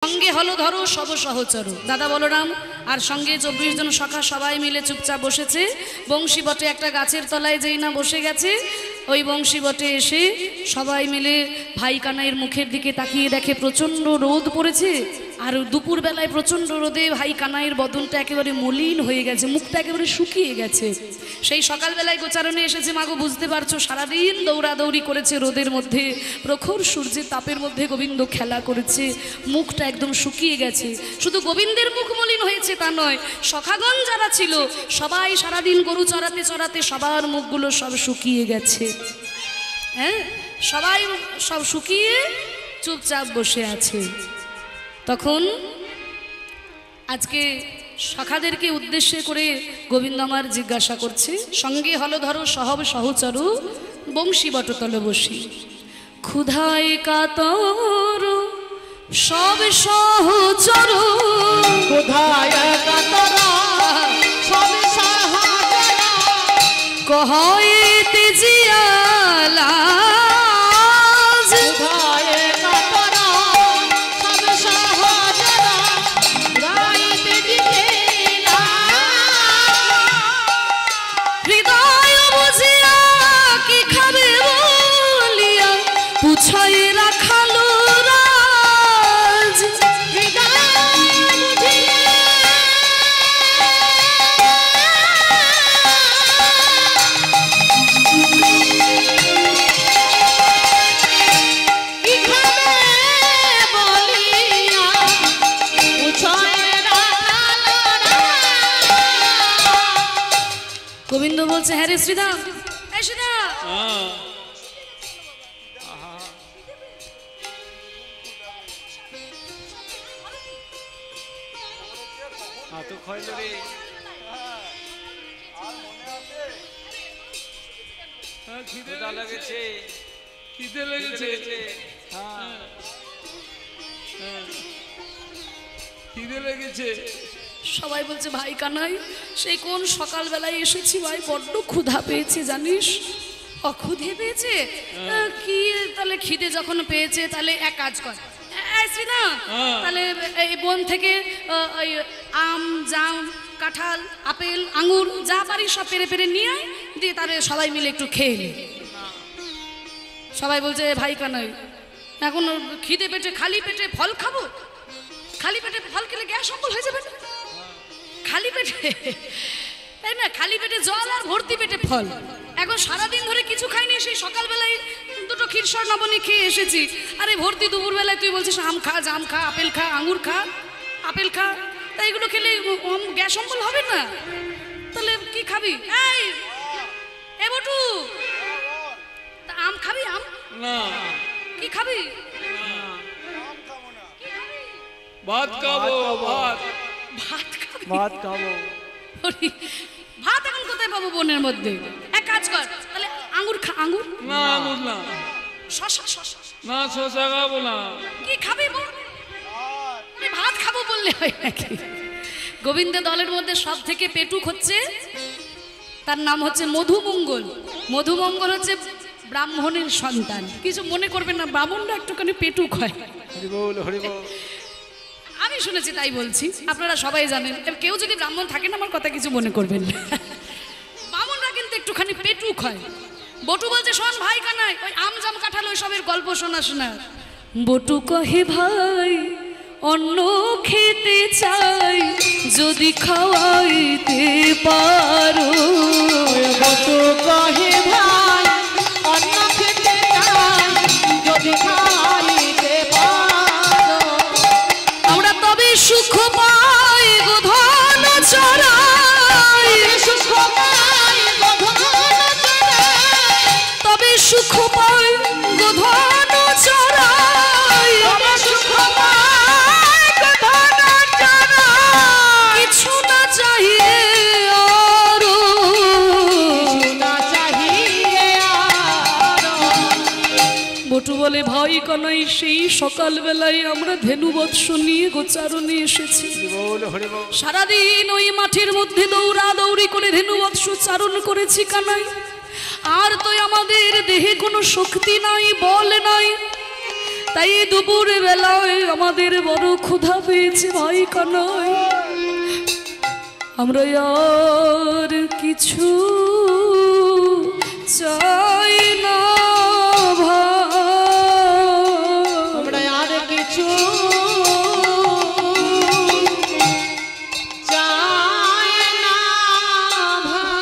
সঙ্গে হলো ধরো সব সহচর দাদা বলরাম আর সঙ্গে 24 জন সখা সবাই মিলে চুপচাপ বসেছে। বংশী বটে একটা গাছের তলায় যেই না বসে গেছে, ওই বংশী বটে এসে সবাই মিলে ভাই কানাইয়ের মুখের দিকে তাকিয়ে দেখে প্রচণ্ড রোদ পড়েছে। আর দুপুর বেলায় প্রচণ্ড রোদে ভাই কানাইয়ের বদনটা একেবারে মলিন হয়ে গেছে, মুখটা একেবারে শুকিয়ে গেছে। সেই সকালবেলায় গোচারণে এসেছে, মাগো বুঝতে পারছো সারাদিন দৌড়াদৌড়ি করেছে রোদের মধ্যে, প্রখর সূর্যের তাপের মধ্যে গোবিন্দ খেলা করেছে, মুখটা একদম শুকিয়ে গেছে। শুধু গোবিন্দের মুখ মলিন হয়েছে তা নয়, সখাগণ যারা ছিল সবাই সারাদিন গরু চড়াতে চড়াতে সবার মুখগুলো সব শুকিয়ে গেছে। হ্যাঁ, সবাই সব শুকিয়ে চুপচাপ বসে আছে। তখন আজকে সখাদেরকে উদ্দেশ্য করে গোবিন্দ আমার জিজ্ঞাসা করছে, সঙ্গে হলো ধরো সহব সহচরু বংশী বটতল বসি, ক্ষুধায় কাতর সব সহচর, ক্ষুধায় কাতর সব সহচর, কহইতে জিয়ালা গোবিন্দ বলছে, হ্যাঁ রে শ্রীদাম, এই শ্রীদাম খিদে লেগেছে, খিদে লেগেছে। সবাই বলছে, ভাই কানাই সেই কোন সকালবেলায় এসেছি ভাই, বড্ড ক্ষুধা পেয়েছে জানিস। অক্ষুধে পেয়েছে কি? তাহলে খিদে যখন পেয়েছে তাহলে এক কাজ কর না, তাহলে এই বন থেকে ওই আম জাম কাঁঠাল আপেল আঙুর যা পারি সব পেরে পেরে নিয়ে আয়, দিয়ে তাহলে সবাই মিলে একটু খেয়ে নে। সবাই বলছে, ভাই কানাই এখন খিদে পেটে খালি পেটে ফল খাবো? খালি পেটে ফল খেলে গ্যাস অম্বল হয়ে যাবে না? খালি পেটে তাই না, খালি পেটে জল আর ভর্তি পেটে ফল। এখন সারাদিন ধরে কিছু খাইনি, সেই সকালবেলায় দুটো ক্ষীরসর নবনী খেয়ে এসেছি। আরে ভর্তি দুপুরবেলায় তুই বলছিস আম খা জাম খা আপেল খা আঙুর খা আপেল খা, তা এগুলো খেলে গ্যাস অম্বল হবে না? তাহলে কি খাবি? এই এ বটু, আম খাবি? আম না। কি খাবি? ভাত খাবো। ভাত ভাত খাবি? ভাত খাবো। ভাত এখন কোথায় পাবো বনের মধ্যে? এক কাজ কর, তাহলে আঙ্গুর খা। আঙ্গুর না, আঙুর না। শশা শশা না, শশা খাবো না। কি খাবি বল? আমি ভাত খাবো বললে হয় নাকি? গোবিন্দ দলের মধ্যে সব থেকে পেটুক হচ্ছে, তার নাম হচ্ছে মধুমঙ্গল। মধুমঙ্গল হচ্ছে ব্রাহ্মণের সন্তান। কিছু মনে করবেন না, ব্রাহ্মণরা একটুখানি পেটুক হয়। হরিবল হরিবল। আমি শুনেছি তাই বলছি, আপনারা সবাই জানেন। কেউ যদি ব্রাহ্মণ থাকেন আমার কথা কিছু মনে করবেন না, ব্রাহ্মণরা কিন্তু একটুখানি পেটুক হয়। বটু বলছে, শোন ভাই কানাই, ওই আম জাম কাঁঠাল ওই সবের গল্প শোনাস না। বটু কহে, ভাই অন্ন খেতে চাই যদি খাওয়াইতে পারো। বটু কহে, ভাই অন্ন খেতে চাই যদি খাইতে পারো। আমরা তবে সুখ পাই গো ধন চড়াই, সুখ পাই গো ধন চড়াই, তবে সুখ পাই গো ধন চড়াই, তবে সুখ পাই গো ধন চড়াই। কিছু না চাহিয়ে আরো, কিছু না চাহিয়ে আরো। বটু বলে, ভাই কানাই সেই সকালবেলায় আমরা ধেনু বৎস নিয়ে গোচারণে এসেছি। হরিবল হরিবল। সারাদিন ওই মাঠের মধ্যে দৌড়াদৌড়ি করে ধেনু বৎস চারণ করেছি কানাই। আর তো আমাদের দেহে কোনো শক্তি নাই, বল নাই, তাই দুপুর বেলায় আমাদের বড় ক্ষুধা পেয়েছে ভাই কানাই, আমরা আর কিছু চাই না ভাই, আমরা আর কিছু চাই না ভাই।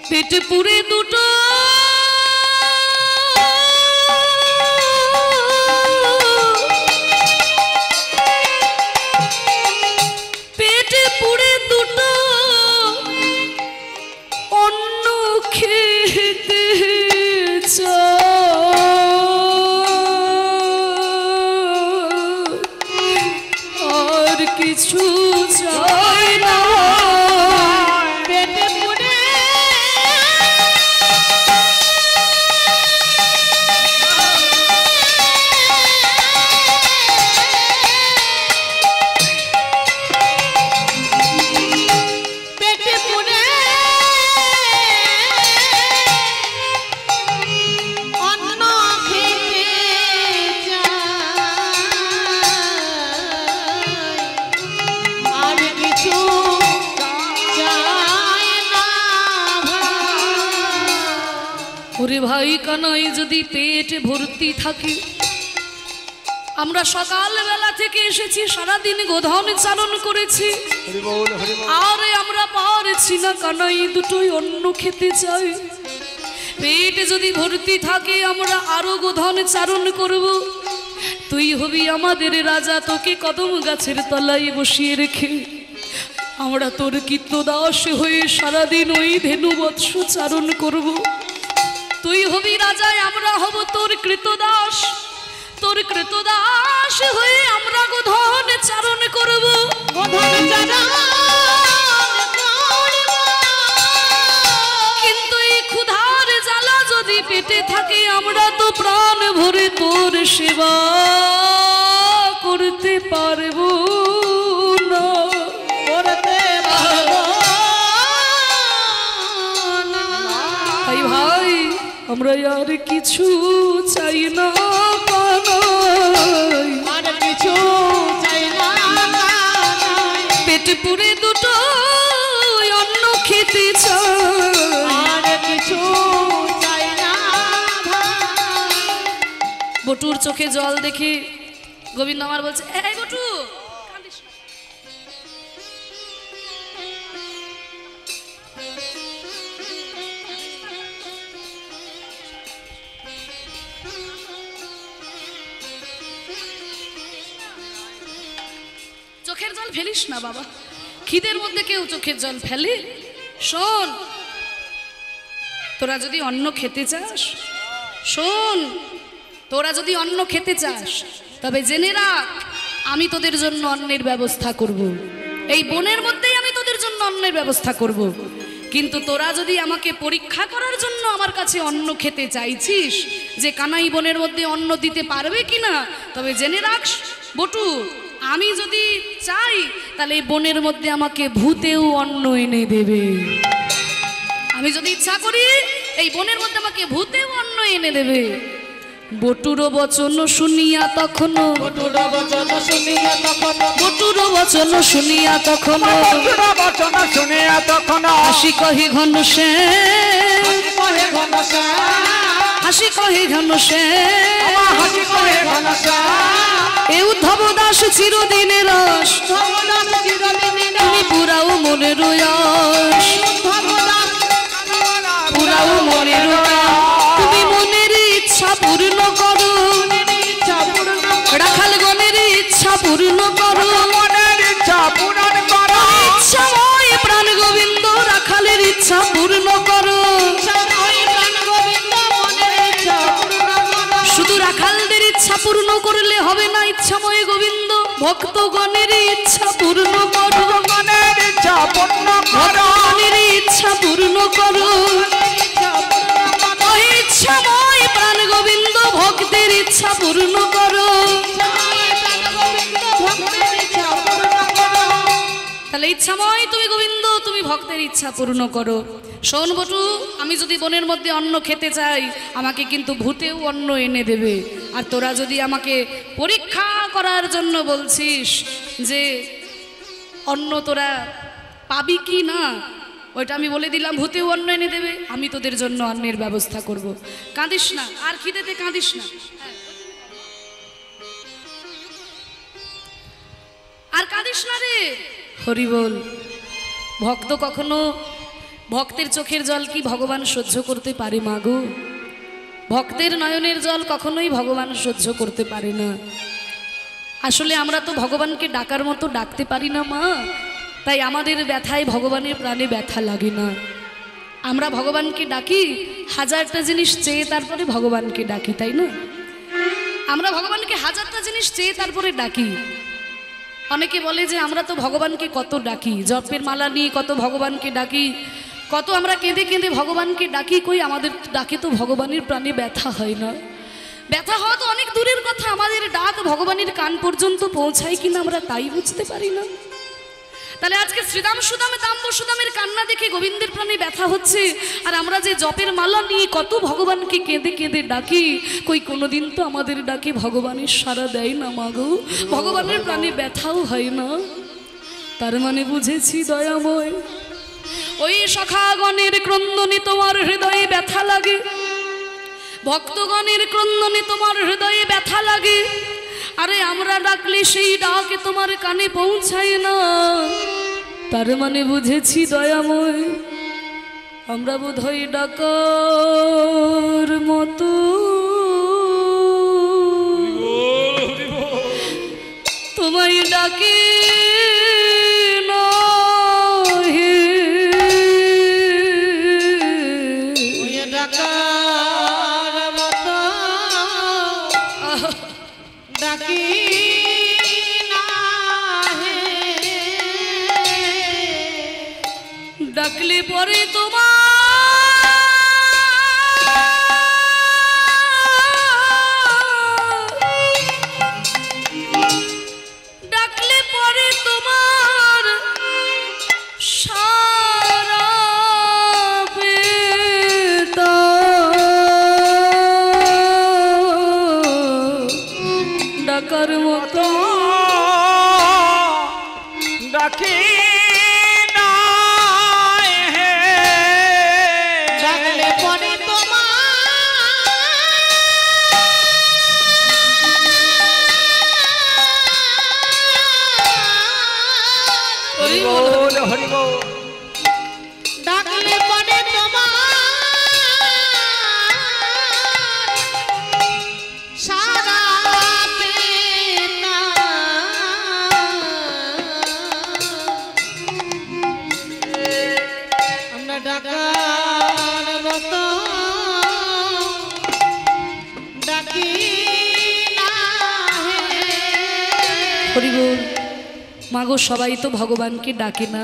পেট পুরে দুটো কিছু চাই না পেটে পুরে পেটে পুরে অন্ন খেতে আর কিছু চাই না ভাই। ওরে ভাই কানাই, যদি পেট ভর্তি থাকে, আমরা সকালবেলা থেকে এসেছি, সারাদিন গোধন চারণ করেছি, আরে আমরা পারছি না কানাই, দুটোই অন্ন খেতে চাই। পেট যদি ভর্তি থাকে আমরা আরো গোধন চারণ করব। তুই হবি আমাদের রাজা, তোকে কদম গাছের তলায় বসিয়ে রেখে আমরা তোর কীর্তদাস হয়ে সারাদিন ওই ধেনু বৎস চারণ করব। তুই হবি রাজায়, আমরা হব তোর কৃতদাস, তোর কৃতদাস হয়ে আমরা গোধন চারণ করব। গোধন চারণ করব। কিন্তু এই ক্ষুধার জ্বালা যদি পেটে থাকে, আমরা তো প্রাণ ভরে তোর সেবা করতে পারবো না, করতে পারবো না। তাই ভাই আমরা আর কিছু চাই না কানাই, আর কিছু চাই না ভাই। পেট পুরে দুটো অন্ন খেতে চাই। আর কিছু চাই না ভাই। বটুর চোখে জল দেখে গোবিন্দ আমার বলছে, এই বটু কাঁদিস না। চোখের জল ফেলিস না বাবা, খিদের মধ্যে কেউ চোখের জল ফেলে? শোন, তোরা যদি অন্ন খেতে চাস, শোন, তোরা যদি অন্ন খেতে চাস তবে জেনে রাখ, আমি তোদের জন্য অন্নের ব্যবস্থা করব। এই বনের মধ্যেই আমি তোদের জন্য অন্নের ব্যবস্থা করব। কিন্তু তোরা যদি আমাকে পরীক্ষা করার জন্য আমার কাছে অন্ন খেতে চাইছিস, যে কানাই বনের মধ্যে অন্ন দিতে পারবে কিনা, তবে জেনে রাখ বটু, আমি যদি চাই তাহলে এই বনের মধ্যে আমাকে ভূতেও অন্ন এনে দেবে। আমি যদি ইচ্ছা করি এই বনের মধ্যে আমাকে ভূতেও অন্ন এনে দেবে। বটুর বচন শুনিয়া তখন, বটুর বচন শুনিয়া তখন, বটুর বচন শুনিয়া তখন, বটুর বচন শুনিয়া তখন হাসি কহি ঘন সে, কহে ঘনশ্যাম, হাসি কহি ঘন সে, হাসি কহে ঘনশ্যাম। এ উদ্ধব দাস চিরদিনের রস, ভগবান চিরদিনের তুমি পুরাও মনের রস, ভগবান পুরাও মনের রস, তুমি মনের ইচ্ছা পূর্ণ করো, ইচ্ছা পূর্ণ রাখাল গণের ইচ্ছা পূর্ণ করো, মনের ইচ্ছা পূরণ করো। ইচ্ছাময় প্রাণ গোবিন্দ রাখালের ইচ্ছা পূর্ণ করো। ইচ্ছাময় প্রাণ গোবিন্দ মনের ইচ্ছা পূর্ণ করো। শুধু রাখালদের ইচ্ছা পূর্ণ করলে হবে না, ইচ্ছাময় গোবিন্দ ভক্তগণের ইচ্ছা পূর্ণ করো, মনের ইচ্ছা পূর্ণ করো। ভক্তগণের ইচ্ছা পূর্ণ করো। ইচ্ছা পূর্ণ করো। ইচ্ছাময় প্রাণ গোবিন্দ ভক্তের ইচ্ছা পূর্ণ করো। ইচ্ছাময় প্রাণ গোবিন্দ ভক্তের ইচ্ছা পূর্ণ করো। তাহলে ইচ্ছাময় তুমি গোবিন্দ, তুমি ভক্তের ইচ্ছা পূর্ণ করো। শোন বটু, আমি যদি বনের মধ্যে অন্ন খেতে চাই, আমাকে কিন্তু ভূতেও অন্ন এনে দেবে। আর তোরা যদি আমাকে পরীক্ষা করার জন্য বলছিস যে অন্ন তোরা পাবি কি না, ওইটা আমি বলে দিলাম, ভূতেও অন্ন এনে দেবে, আমি তোদের জন্য অন্নের ব্যবস্থা করব। কাঁদিস না, আর খিদেতে কাঁদিস না, আর কাঁদিস না রে। হরি বল। ভক্ত কখনো, ভক্তের চোখের জল কি ভগবান সহ্য করতে পারে মাগো? ভক্তের নয়নের জল কখনোই ভগবান সহ্য করতে পারে না। আসলে আমরা তো ভগবানকে ডাকার মতো ডাকতে পারি না মা, তাই আমাদের ব্যথায় ভগবানের প্রাণে ব্যথা লাগে না। আমরা ভগবানকে ডাকি হাজারটা জিনিস চেয়ে, তারপরে ভগবানকে ডাকি, তাই না? আমরা ভগবানকে হাজারটা জিনিস চেয়ে তারপরে ডাকি। অনেকে বলে যে আমরা তো ভগবানকে কত ডাকি, জপের মালা নিয়ে কত ভগবানকে ডাকি, কত আমরা কেঁদে কেঁদে ভগবানকে ডাকি, কই আমাদের ডাকে তো ভগবানের প্রাণে ব্যথা হয় না। ব্যথা হওয়া তো অনেক দূরের কথা, আমাদের ডাক ভগবানের কান পর্যন্ত পৌঁছায় কিনা আমরা তাই বুঝতে পারি না। তাহলে আজকে শ্রীদাম সুদামে দাম্ব সুদামের কান্না দেখে গোবিন্দের প্রাণে ব্যথা হচ্ছে, আর আমরা যে জপের মালা নিয়ে কত ভগবানকে কেঁদে কেঁদে ডাকি, কই কোনোদিন তো আমাদের ডাকে ভগবানের সাড়া দেয় না মাগো, ভগবানের প্রাণে ব্যথাও হয় না। তার মানে বুঝেছি দয়াময়, ওই সখাগণের ক্রন্দনে তোমার হৃদয়ে ব্যথা লাগে, ভক্তগণের ক্রন্দনে তোমার হৃদয়ে ব্যথা লাগে। আরে আমরা ডাকলে সেই ডাকে তোমার কানে পৌঁছায় না। তার মানে বুঝেছি দয়াময়, আমরা বোধহয় ডাকার মতো তোমায় ডাকে না হে। ডাকার মতো ডাকি না হে, ডাকলে পরে তোমার ডাকলে পরে তোমার সারা পেতা ডাকার মতো ডাকি না হে, ডাকলে পরে তোমার হরি বল। বল হরি বল। ডাকলে পরে তোমার সারা পেতা আমরা ডাকার মতো ডাকি না হে। হরি বল। মাগো সবাই তো ভগবানকে ডাকে না,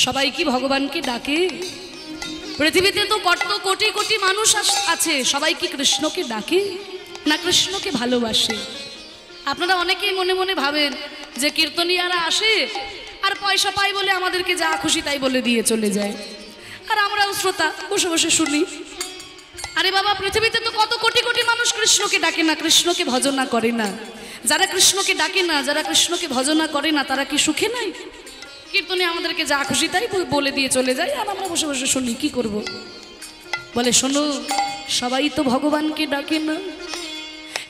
সবাই কি ভগবানকে ডাকে? পৃথিবীতে তো কত কোটি কোটি মানুষ আছে, সবাই কি কৃষ্ণকে ডাকে না কৃষ্ণকে ভালোবাসে? আপনারা অনেকেই মনে মনে ভাবেন যে কীর্তনিয়ারা আসে আর পয়সা পাই বলে আমাদেরকে যা খুশি তাই বলে দিয়ে চলে যায়, আর আমরাও শ্রোতা বসে বসে শুনি। আরে বাবা, পৃথিবীতে তো কত কোটি কোটি মানুষ কৃষ্ণকে ডাকে না, কৃষ্ণকে ভজনা করে না। যারা কৃষ্ণকে ডাকে না, যারা কৃষ্ণকে ভজনা করে না, তারা কি সুখে নাই? কীর্তনে আমাদেরকে যা খুশি তাই বলে দিয়ে চলে যায়, আর আমরা বসে বসে শুনি, কি করব? বলে শোনো, সবাই তো ভগবানকে ডাকে না।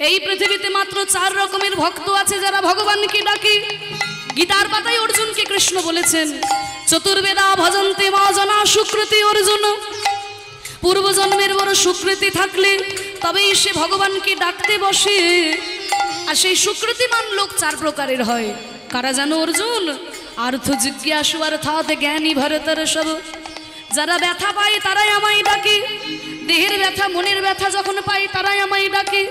এই পৃথিবীতে মাত্র 4 রকমের ভক্ত আছে যারা ভগবানকে ডাকে। গীতার পাতায় অর্জুনকে কৃষ্ণ বলেছেন, চতুর্বেদা ভজন্তে মা জনা সুকৃতি অর্জুন। পূর্বজন্মের বড় সুকৃতি থাকলে তবেই সে ভগবানকে ডাকতে বসে। আর সেই সুকৃতিমান লোক 4 প্রকারের হয়। কারা জানো অর্জুন? আর্থ জিজ্ঞাসু অর্থাৎ জ্ঞানী ভরতর সব। যারা ব্যথা পায় তারাই আমায় ডাকে, দেহের ব্যথা মনের ব্যথা যখন পায় তারাই আমায় ডাকে।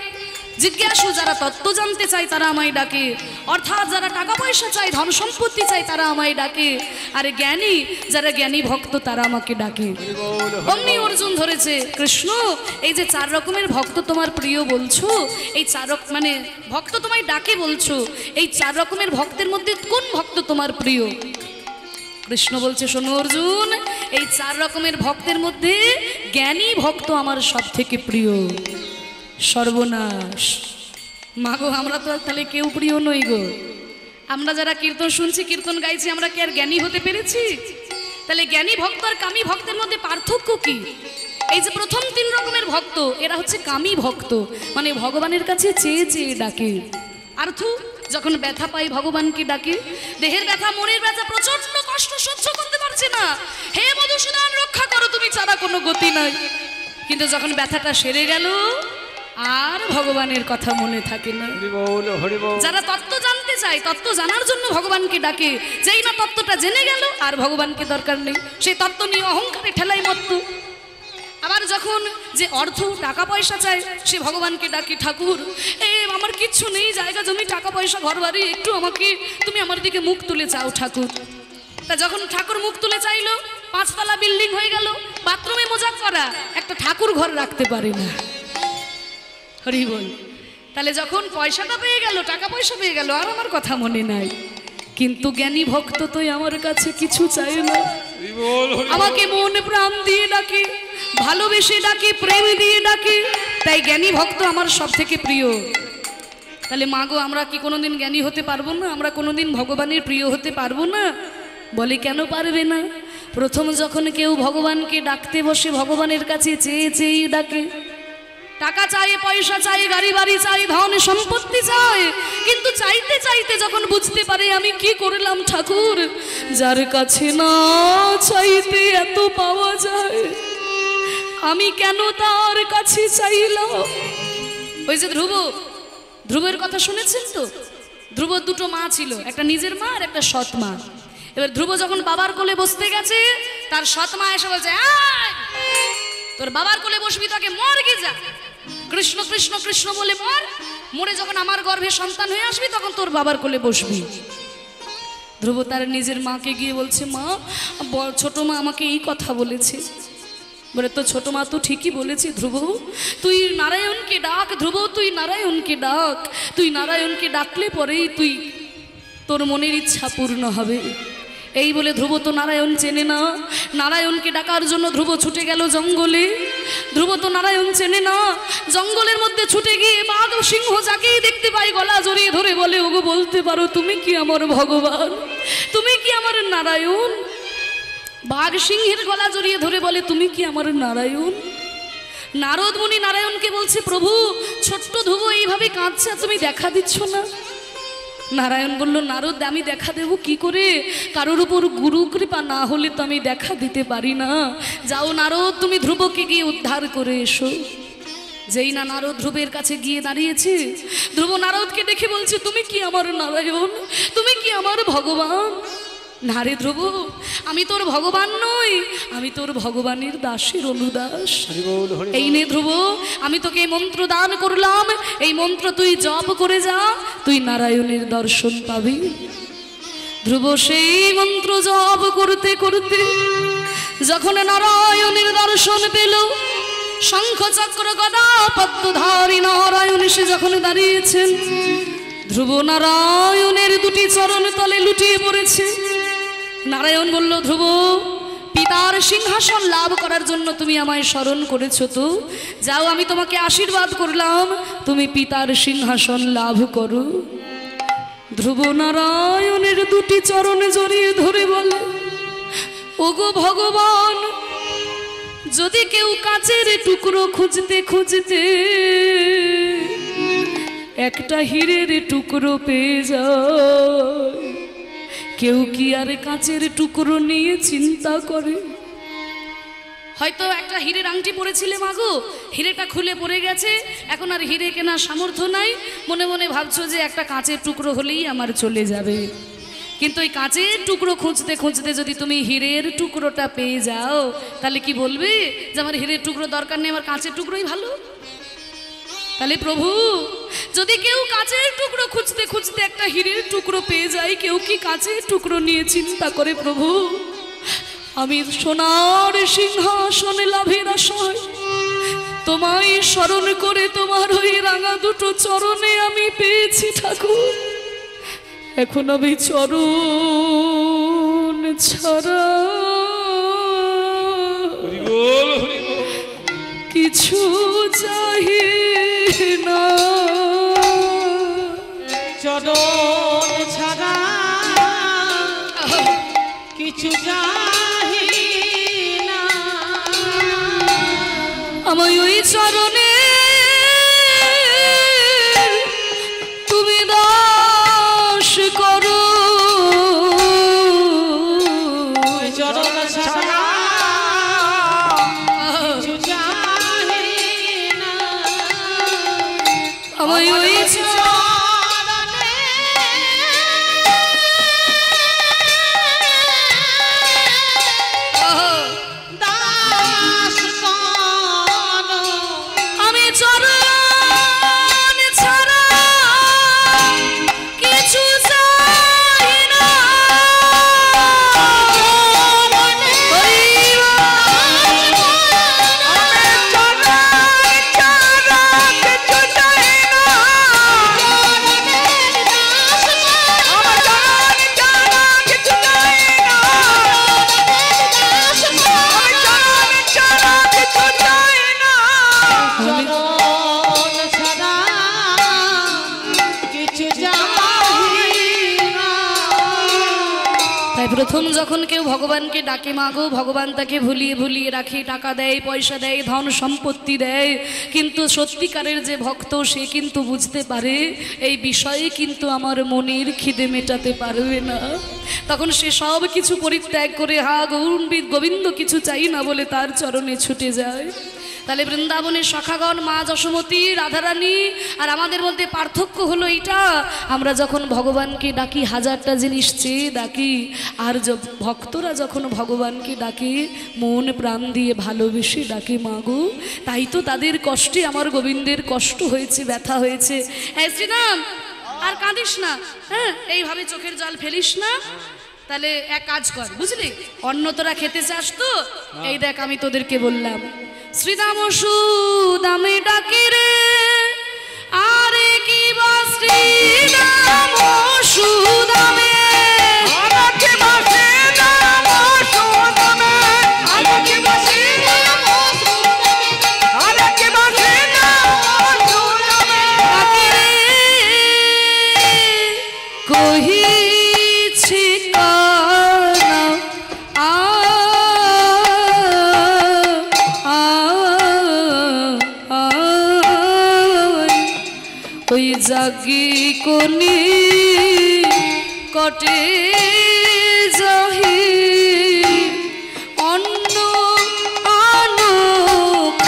জিজ্ঞাসু যারা তত্ত্ব জানতে চায় তারা আমায় ডাকে, অর্থাৎ যারা টাকা পয়সা চায়, ধন সম্পত্তি চায় তারা আমায় ডাকে। আর জ্ঞানী, যারা জ্ঞানী ভক্ত তারা আমাকে ডাকে। অমনি অর্জুন ধরেছে, কৃষ্ণ এই যে 4 রকমের ভক্ত তোমার প্রিয় বলছো, এই 4 মানে ভক্ত তোমায় ডাকে বলছো, এই 4 রকমের ভক্তের মধ্যে কোন ভক্ত তোমার প্রিয়? কৃষ্ণ বলছে, শোনো অর্জুন, এই 4 রকমের ভক্তের মধ্যে জ্ঞানী ভক্ত আমার সব থেকে প্রিয়। সর্বনাশ, মাগো আমরা তো আর তাহলে কেউ প্রিয় নই গো। আমরা যারা কীর্তন শুনছি, কীর্তন গাইছি, আমরা কি আর জ্ঞানী হতে পেরেছি? তাহলে জ্ঞানী ভক্ত আর কামী ভক্তের মধ্যে পার্থক্য কি? এই যে প্রথম 3 রকমের ভক্ত, এরা হচ্ছে কামী ভক্ত, মানে ভগবানের কাছে চেয়ে চেয়ে ডাকে। আর্থু যখন ব্যথা পাই ভগবানকে ডাকে, দেহের ব্যথা, মনের ব্যথা, প্রচন্ড কষ্ট সহ্য করতে পারছে না, হে মধুসূদন রক্ষা করো, তুমি ছাড়া কোনো গতি নাই। কিন্তু যখন ব্যথাটা সেরে গেল, আর ভগবানের কথা মনে থাকে না। হরি বল, হরি বল। যারা তত্ত্ব জানতে চায়, তত্ত্ব জানার জন্য ভগবানকে ডাকে, যেই না তত্ত্বটা জেনে গেল, আর ভগবানকে দরকার নেই, সেই তত্ত্ব নিয়ে অহংকারে ঠেলাই মত্ত। আবার যখন যে অর্থ টাকা পয়সা চায়, সে ভগবানকে ডাকে, ঠাকুর আমার কিচ্ছু নেই, জায়গা জমি টাকা পয়সা ঘর বাড়ি, একটু আমাকে তুমি আমার দিকে মুখ তুলে চাও ঠাকুর। তা যখন ঠাকুর মুখ তুলে চাইলো, 5 তলা বিল্ডিং হয়ে গেল, বাথরুমে মোজা করা, একটা ঠাকুর ঘর রাখতে পারে না। হরি বল। তাহলে যখন পয়সাটা পেয়ে গেল, টাকা পয়সা পেয়ে গেল, আর আমার কথা মনে নাই। কিন্তু জ্ঞানী ভক্ত তো আমার কাছে কিছু চাই না, আমাকে মন প্রাণ দিয়ে ডাকে, ভালোবেসে ডাকে, প্রেম দিয়ে ডাকে, তাই জ্ঞানী ভক্ত আমার সব থেকে প্রিয়। তাহলে মাগো আমরা কি কোনোদিন জ্ঞানী হতে পারবো না? আমরা কোনোদিন ভগবানের প্রিয় হতে পারবো না? বলে কেন পারবে না? প্রথম যখন কেউ ভগবানকে ডাকতে বসে, ভগবানের কাছে চেয়ে চেয়ে ডাকে, টাকা চাই, পয়সা চাই, গাড়ি বাড়ি চাই, ধন সম্পত্তি চাই, কিন্তু চাইতে চাইতে যখন বুঝতে পারে আমি কি করলাম ঠাকুর, যার কাছে না চাইতে এত পাওয়া যায়, আমি কেন তার কাছে চাইলাম। ওই যে ধ্রুবের কথা শুনেছেন তো? ধ্রুব 2টো মা ছিল, একটা নিজের মা আর একটা সৎ মা। এবার ধ্রুব যখন বাবার কোলে বসতে গেছে, তার সৎ মা এসে বলছে, তোর বাবার কোলে বসবি, তাকে মর গিয়ে যা, কৃষ্ণ কৃষ্ণ কৃষ্ণ বলে মরে যখন আমার গর্ভে সন্তান হয়ে আসবি, তখন তোর বাবার কোলে বসবি। ধ্রুব তার নিজের মাকে গিয়ে বলছে, মা, ছোট মা আমাকে এই কথা বলেছে। বলে, তো ছোট মা তো ঠিকই বলেছে ধ্রুব, তুই নারায়ণকে ডাক, ধ্রুব তুই নারায়ণকে ডাক, তুই নারায়ণকে ডাকলে পরেই তোর মনের ইচ্ছা পূর্ণ হবে। এই বলে ধ্রুব তো নারায়ণ চেনে না, নারায়ণকে ডাকার জন্য ধ্রুব ছুটে গেল জঙ্গলে। ধ্রুব তো নারায়ণ চেনে না, জঙ্গলের মধ্যে ছুটে গিয়ে বাঘ সিংহ যাকেই দেখতে পাই গলা জড়িয়ে ধরে বলে, ওগো বলতে পারো তুমি কি আমার ভগবান, তুমি কি আমার নারায়ণ? বাঘ সিংহের গলা জড়িয়ে ধরে বলে, তুমি কি আমার নারায়ণ? নারদ মুনি নারায়ণকে বলছে, প্রভু ছোট্ট ধ্রুব এইভাবে কাঁদছে, তুমি দেখা দিচ্ছ না? নারায়ণ বলল, নারদ আমি দেখা দেব কি করে? কারোর উপর গুরু কৃপা না হলে তো আমি দেখা দিতে পারি না। যাও নারদ, তুমি ধ্রুবকে গিয়ে উদ্ধার করে এসো। যেই না নারদ ধ্রুবের কাছে গিয়ে দাঁড়িয়েছে, ধ্রুব নারদকে দেখে বলছে, তুমি কি আমার নারায়ণ, তুমি কি আমার ভগবান? না রে ধ্রুব, আমি তোর ভগবান নই, আমি তোর ভগবানের দাসের অনুদাস। এই নে ধ্রুব, আমি তোকে মন্ত্র দান করলাম, এই মন্ত্র তুই জপ করে যা, তুই নারায়ণের দর্শন পাবি। ধ্রুব সেই মন্ত্র জপ করতে করতে যখন নারায়ণের দর্শন পেল, শঙ্খ চক্র গদা পদ্মধারী নারায়ণ এসে যখন দাঁড়িয়েছেন, ধ্রুব নারায়ণের 2টি চরণ তলে লুটিয়ে পড়েছে। নারায়ণ বলল, ধ্রুব পিতার সিংহাসন লাভ করার জন্য তুমি আমায় স্মরণ করেছো, তো যাও আমি তোমাকে আশীর্বাদ করলাম, তুমি পিতার সিংহাসন লাভ করো। ধ্রুব নারায়ণের 2টি চরণে জড়িয়ে ধরে বলে, ওগো ভগবান, যদি কেউ কাচের টুকরো খুঁজতে খুঁজতে একটা হীরের টুকরো পেয়ে যায়, কেউ কি আর কাচের টুকরো নিয়ে চিন্তা করে? হয়তো একটা হীরের আংটি পরেছিলে মাগো, হীরেটা খুলে পড়ে গেছে, এখন আর হীরে কেনার সামর্থ্য নাই, মনে মনে ভাবছো যে একটা কাচের টুকরো হলেই আমার চলে যাবে। কিন্তু এই কাচের টুকরো খুঁজতে খুঁজতে যদি তুমি হীরের টুকরোটা পেয়ে যাও, তাহলে কি বলবে যে আমার হীরের টুকরো দরকার নেই, আমার কাচের টুকরোই ভালো? তাহলে প্রভু, যদি কেউ কাচের টুকরো খুঁজতে খুঁজতে একটা হীরের টুকরো পেয়ে যায়, কেউ কি কাচের টুকরো নিয়ে চিন্তা করে? প্রভু, আমি সোনার সিংহাসনে লাভের আশায় তোমায় স্মরণ করে তোমার ওই রাঙা 2টো চরণে আমি পেয়েছি ঠাকুর, এখন আমি চরণ ছাড়া হরি বল হরি বল। কিছু চাহি না, চরণ ছাড়া কিছু চাহি না। আমায় ওই চরণে তুমি দাস করো, ওই চরণ ছাড়া কিছু চাহি না। আমায় ওই চরণে দাস করো। আমি চরণ ছাড়া কিছু চাই না। চরণ ছাড়া কিছু চাহি না। তাই প্রথম যখন কেউ ভগবানকে ডাকে মাগো, ভগবান তাকে ভুলিয়ে ভুলিয়ে রাখে, টাকা দেয়, পয়সা দেয়, ধন সম্পত্তি দেয়, কিন্তু সত্যিকারের যে ভক্ত সে কিন্তু বুঝতে পারে এই বিষয়ে কিন্তু আমার মনের খিদে মেটাতে পারবে না। তখন সে সব কিছু পরিত্যাগ করে হা গোবিন্দ কিছু চাই না বলে তার চরণে ছুটে যায়। তাহলে বৃন্দাবনের সখাগণ, মা যশোমতী, রাধারানী আর আমাদের মধ্যে পার্থক্য হলো এইটা, আমরা যখন ভগবানকে ডাকি হাজারটা জিনিস চেয়ে ডাকি, আর ভক্তরা যখন ভগবানকে ডাকে মন প্রাণ দিয়ে ভালোবেসে ডাকে মাগো, তাই তো তাদের কষ্টে আমার গোবিন্দের কষ্ট হয়েছে, ব্যথা হয়েছে। হ্যাঁ শ্রীরাম, আর কাঁদিস না, হ্যাঁ এইভাবে চোখের জল ফেলিস না। তাহলে এক কাজ কর, বুঝলি, অন্ন তোরা খেতে চাস তো, এই দেখ আমি তোদেরকে বললাম, শ্রীদাম সুদামে ডাকে রে, আরে কি বা শ্রীদাম সুদামে, কহিছি কানা ওই জাগি কোনি কটে যাহি, অন্ন আনো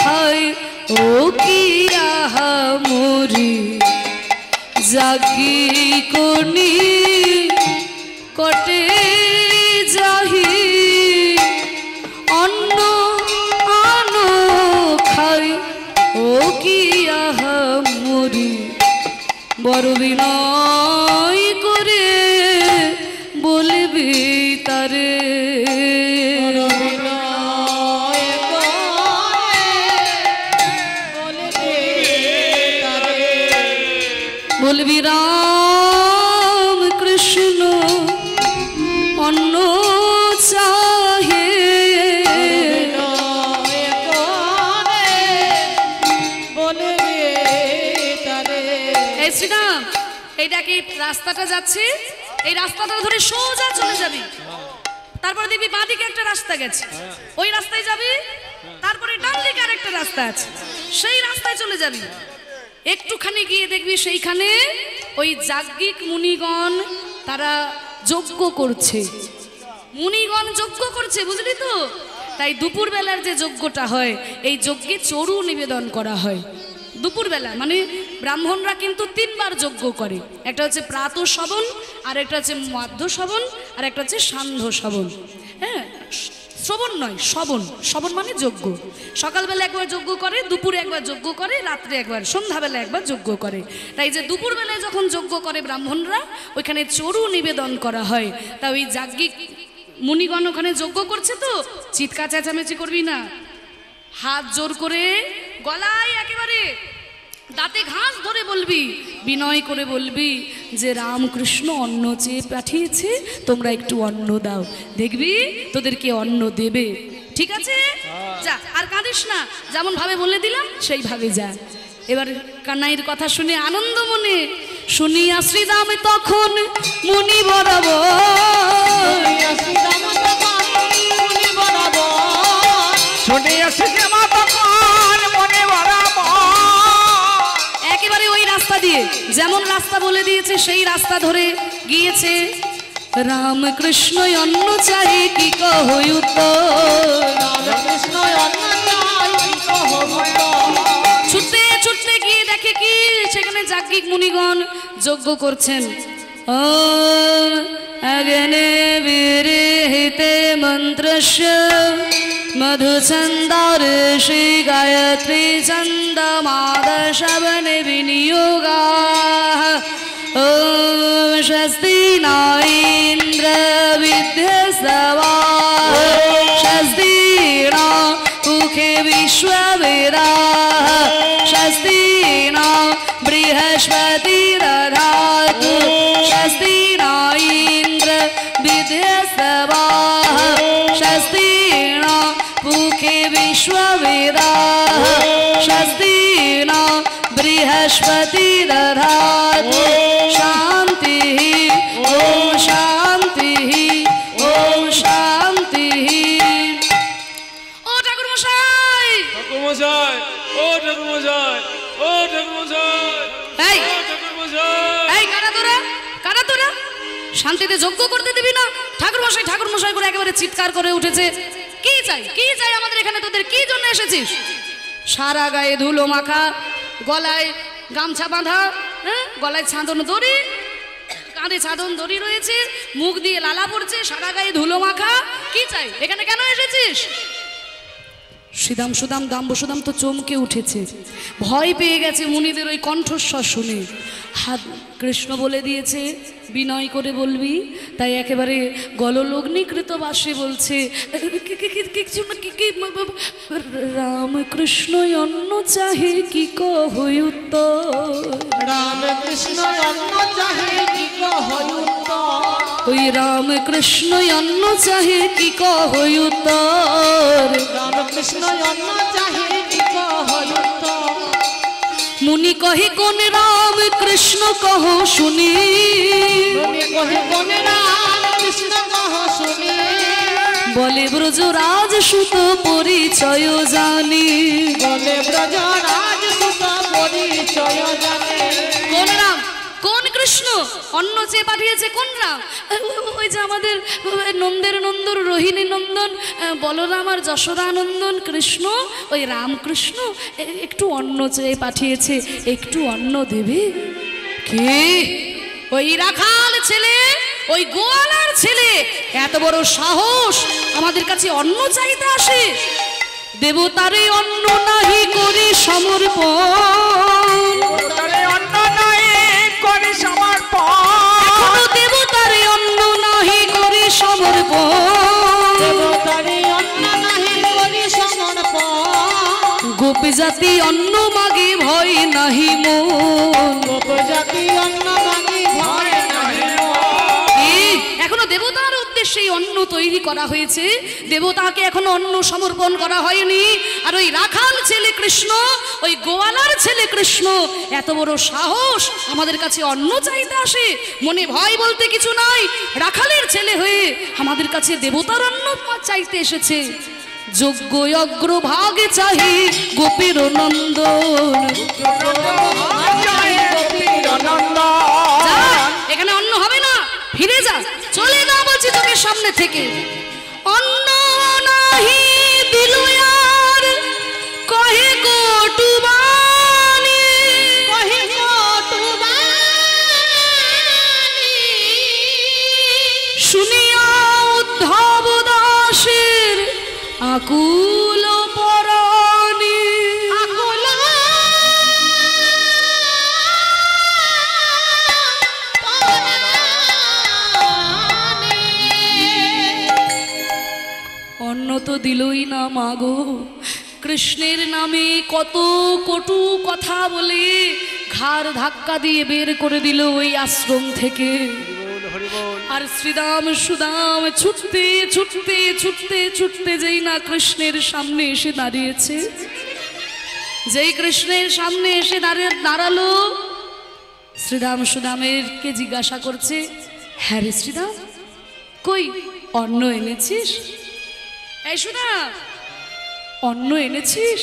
খাই ও কি আহা মরি, জাগি কোনি কটে যাহি, অন্ন আনো খাই ও কি আহা মরি, বড় বিনয় করে বলবি তারে, বলবি রাম কৃষ্ণ অন্ন চাহে, এই শ্রীরাম, এইটাকে রাস্তাটা যাচ্ছে, এই রাস্তাটা ধরে সোজা চলে যাবি, তারপরে দেখবি বাঁ দিকে একটা রাস্তা গেছে, ওই রাস্তায় যাবি, তারপরে ডান দিকে আর একটা রাস্তা আছে, সেই রাস্তায় চলে যাবি। একটুখানি গিয়ে দেখবি সেইখানে ওই যাজ্ঞিক মুনিগণ তারা যজ্ঞ করছে, মুনিগণ যজ্ঞ করছে, বুঝলি তো। তাই দুপুরবেলার যে যজ্ঞটা হয়, এই যজ্ঞে চড়ু নিবেদন করা হয় দুপুরবেলা, মানে ব্রাহ্মণরা কিন্তু 3 বার যজ্ঞ করে, একটা হচ্ছে প্রাতঃ শ্রবণ, আর একটা হচ্ছে মধ্য শ্রবণ, আর একটা হচ্ছে সান্ধ্য শ্রবণ। হ্যাঁ, শ্রবণ নয়, শ্রবণ, শ্রবণ মানে যজ্ঞ। সকালবেলা একবার যজ্ঞ করে, দুপুরে একবার যজ্ঞ করে, রাত্রে একবার, সন্ধ্যাবেলা একবার যজ্ঞ করে। তাই যে দুপুরবেলায় যখন যজ্ঞ করে ব্রাহ্মণরা, ওইখানে চড়ু নিবেদন করা হয়। তা ওই যাজ্ঞিক মুনিগণ ওখানে যজ্ঞ করছে তো, চিৎকার চেঁচামেচি করবি না, হাত জোর করে গলায় একেবারে দাঁতে ঘাস ধরে বলবি, বিনয় করে বলবি যে রামকৃষ্ণ অন্ন চেয়ে পাঠিয়েছে, তোমরা একটু অন্ন দাও, দেখবি তোদেরকে অন্ন দেবে। ঠিক আছে, যা আর কাঁদিস না, যেমন ভাবে বলে দিলাম সেইভাবে যা। এবার কানাইয়ের কথা শুনে আনন্দ মনে শুনিয়া শ্রীরাম তখন মুনি বরাবর, একেবারে ওই রাস্তা দিয়ে যেমন রাস্তা বলে দিয়েছে সেই রাস্তা ধরে গিয়েছে। রামকৃষ্ণ অন্ন চাই কি কহই উত্তর, ছুটতে ছুটতে গিয়ে দেখে কি সেখানে যাজ্ঞিক মুনিগণ যজ্ঞ করছেন। অগ্নে বিরহিতে মন্ত্রস্য মধুছন্দর্ষি গায়ত্রী ছন্দমাদশবনে বিনিয়োগাঃ। ওম স্বস্তি ন ইন্দ্র বিদ্যস্তবাঃ, স্বস্তি ন মুখে বিশ্ববেদাঃ, স্বস্তি ন বৃহস্পতি দধাতু, স্বস্তি ন ইন্দ্র বিদ্যস্তবাঃ, স্বস্তি ন মুখে বিশ্ববেদাঃ, স্বস্তি ন বৃহস্পতি দধাতু। শান্তি ওম শান্তি ওম শান্তি। ও ঠাকুর মশাই, ঠাকুর মশাই, ও ঠাকুর মশাই, ও ঠাকুর মশাই, এই ও ঠাকুর মশাই। এই কারা তোরা, কারা তোরা? শান্তিতে যজ্ঞ করতে দিবি না? ঠাকুর মশাই করে একেবারে চিৎকার করে উঠেছে। কি চাই, কি চাই আমাদের এখানে, তোদের কি জন্য এসেছিস? সারা গায়ে ধুলো মাখা, গলায় গামছা বাঁধা, হ্যাঁ গলায় ছাদন দড়ি, কাঁধে ছাদন দড়ি রয়েছে, মুখ দিয়ে লালা পড়ছে, সারা গায়ে ধুলো মাখা, কি চাই? এখানে কেন এসেছিস? শ্রীদাম সুদাম দাম বসুদাম তো চমকে উঠেছে, ভয় পেয়ে গেছে মুনিদের ওই কণ্ঠস্বর শুনে। হাত কৃষ্ণ বলে দিয়েছে বিনয় করে বলবি, তাই একেবারে গললগ্নিকৃত বাসে বলছে রামকৃষ্ণ অন্ন চাহে কি কহই উত্তর, রামকৃষ্ণ অন্ন চাহে কি কহই উত্তর, ওই রামকৃষ্ণ অন্ন চাহে কি কহই উত্তর, রামকৃষ্ণ অন্ন চাহে কি কহই উত্তর। মুনি কহে কোন রাম কৃষ্ণ কহ শুনি, মুনি কহে কোন রামকৃষ্ণ কহ শুনি, বলে ব্রজরাজ সুত পরিচয় জানি, বলে ব্রজরাজ সুত পরিচয় জানে। কোন রাম, কোন কৃষ্ণ অন্ন চেয়ে পাঠিয়েছে, কোন রাম? ওই যে আমাদের নন্দের নন্দন, রোহিণী নন্দন, বলরাম আর যশোদা নন্দন কৃষ্ণ, ওই রামকৃষ্ণ একটু অন্ন চেয়ে পাঠিয়েছে, একটু অন্ন দেবে। কে? ওই রাখাল ছেলে, ওই গোয়ালার ছেলে, এত বড় সাহস আমাদের কাছে অন্ন চাইতে আসে। দেবতারে অন্ন নাহি করি সমর্পণ, এখনো দেবতারে অন্ন নাহি করি সমর্পণ, দেবতারে অন্ন নাহি করি সমর্পণ, গোপ জাতি অন্ন মাগে ভয় নাহি মন, গোপজাতি অন্ন মাগি ভয় নাহি মন। এখনো দেবতার উদ্দেশ্যে এই অন্ন তৈরি করা হয়েছে, দেবতাকে এখনো অন্ন সমর্পণ করা হয়নি। আর ওই রাখাল ছেলে কৃষ্ণ, ওই গোয়ালার ছেলে কৃষ্ণ, এত বড় সাহস আমাদের কাছে অন্ন চাইতে আসে। মনে ভয় বলতে কিছু নাই, রাখালের ছেলে হয়ে আমাদের কাছে দেবতার অন্ন চাইতে এসেছে। যোগ্য অগ্রভাগে চাহি গোপীর নন্দন, যা, এখানে অন্ন হবে না, ফিরে যা, চলে যা বলছি তোকে সামনে থেকে। অন্ন নাহি দিলু আর কহে কটু বাণী, কহে কটু বাণী, শুনিয়া উদ্ধব দাসের আকুল পরাণী, আকুল পরাণী। অন্ন তো দিলই না মাগো, কৃষ্ণের নামে কত কটু কথা বলে ঘাড় ধাক্কা দিয়ে বের করে দিল ওই আশ্রম থেকে। আর শ্রীরাম সুদাম ছুটতে ছুটতে ছুটতে ছুটতে যেই না কৃষ্ণের সামনে এসে দাঁড়িয়েছে, যেই কৃষ্ণের সামনে এসে দাঁড়ালো, শ্রীরাম সুদামেরকে জিজ্ঞাসা করছে, হ্যাঁ রে শ্রীরাম, কই অন্ন এনেছিস? এই সুদাম, অন্ন এনেছিস?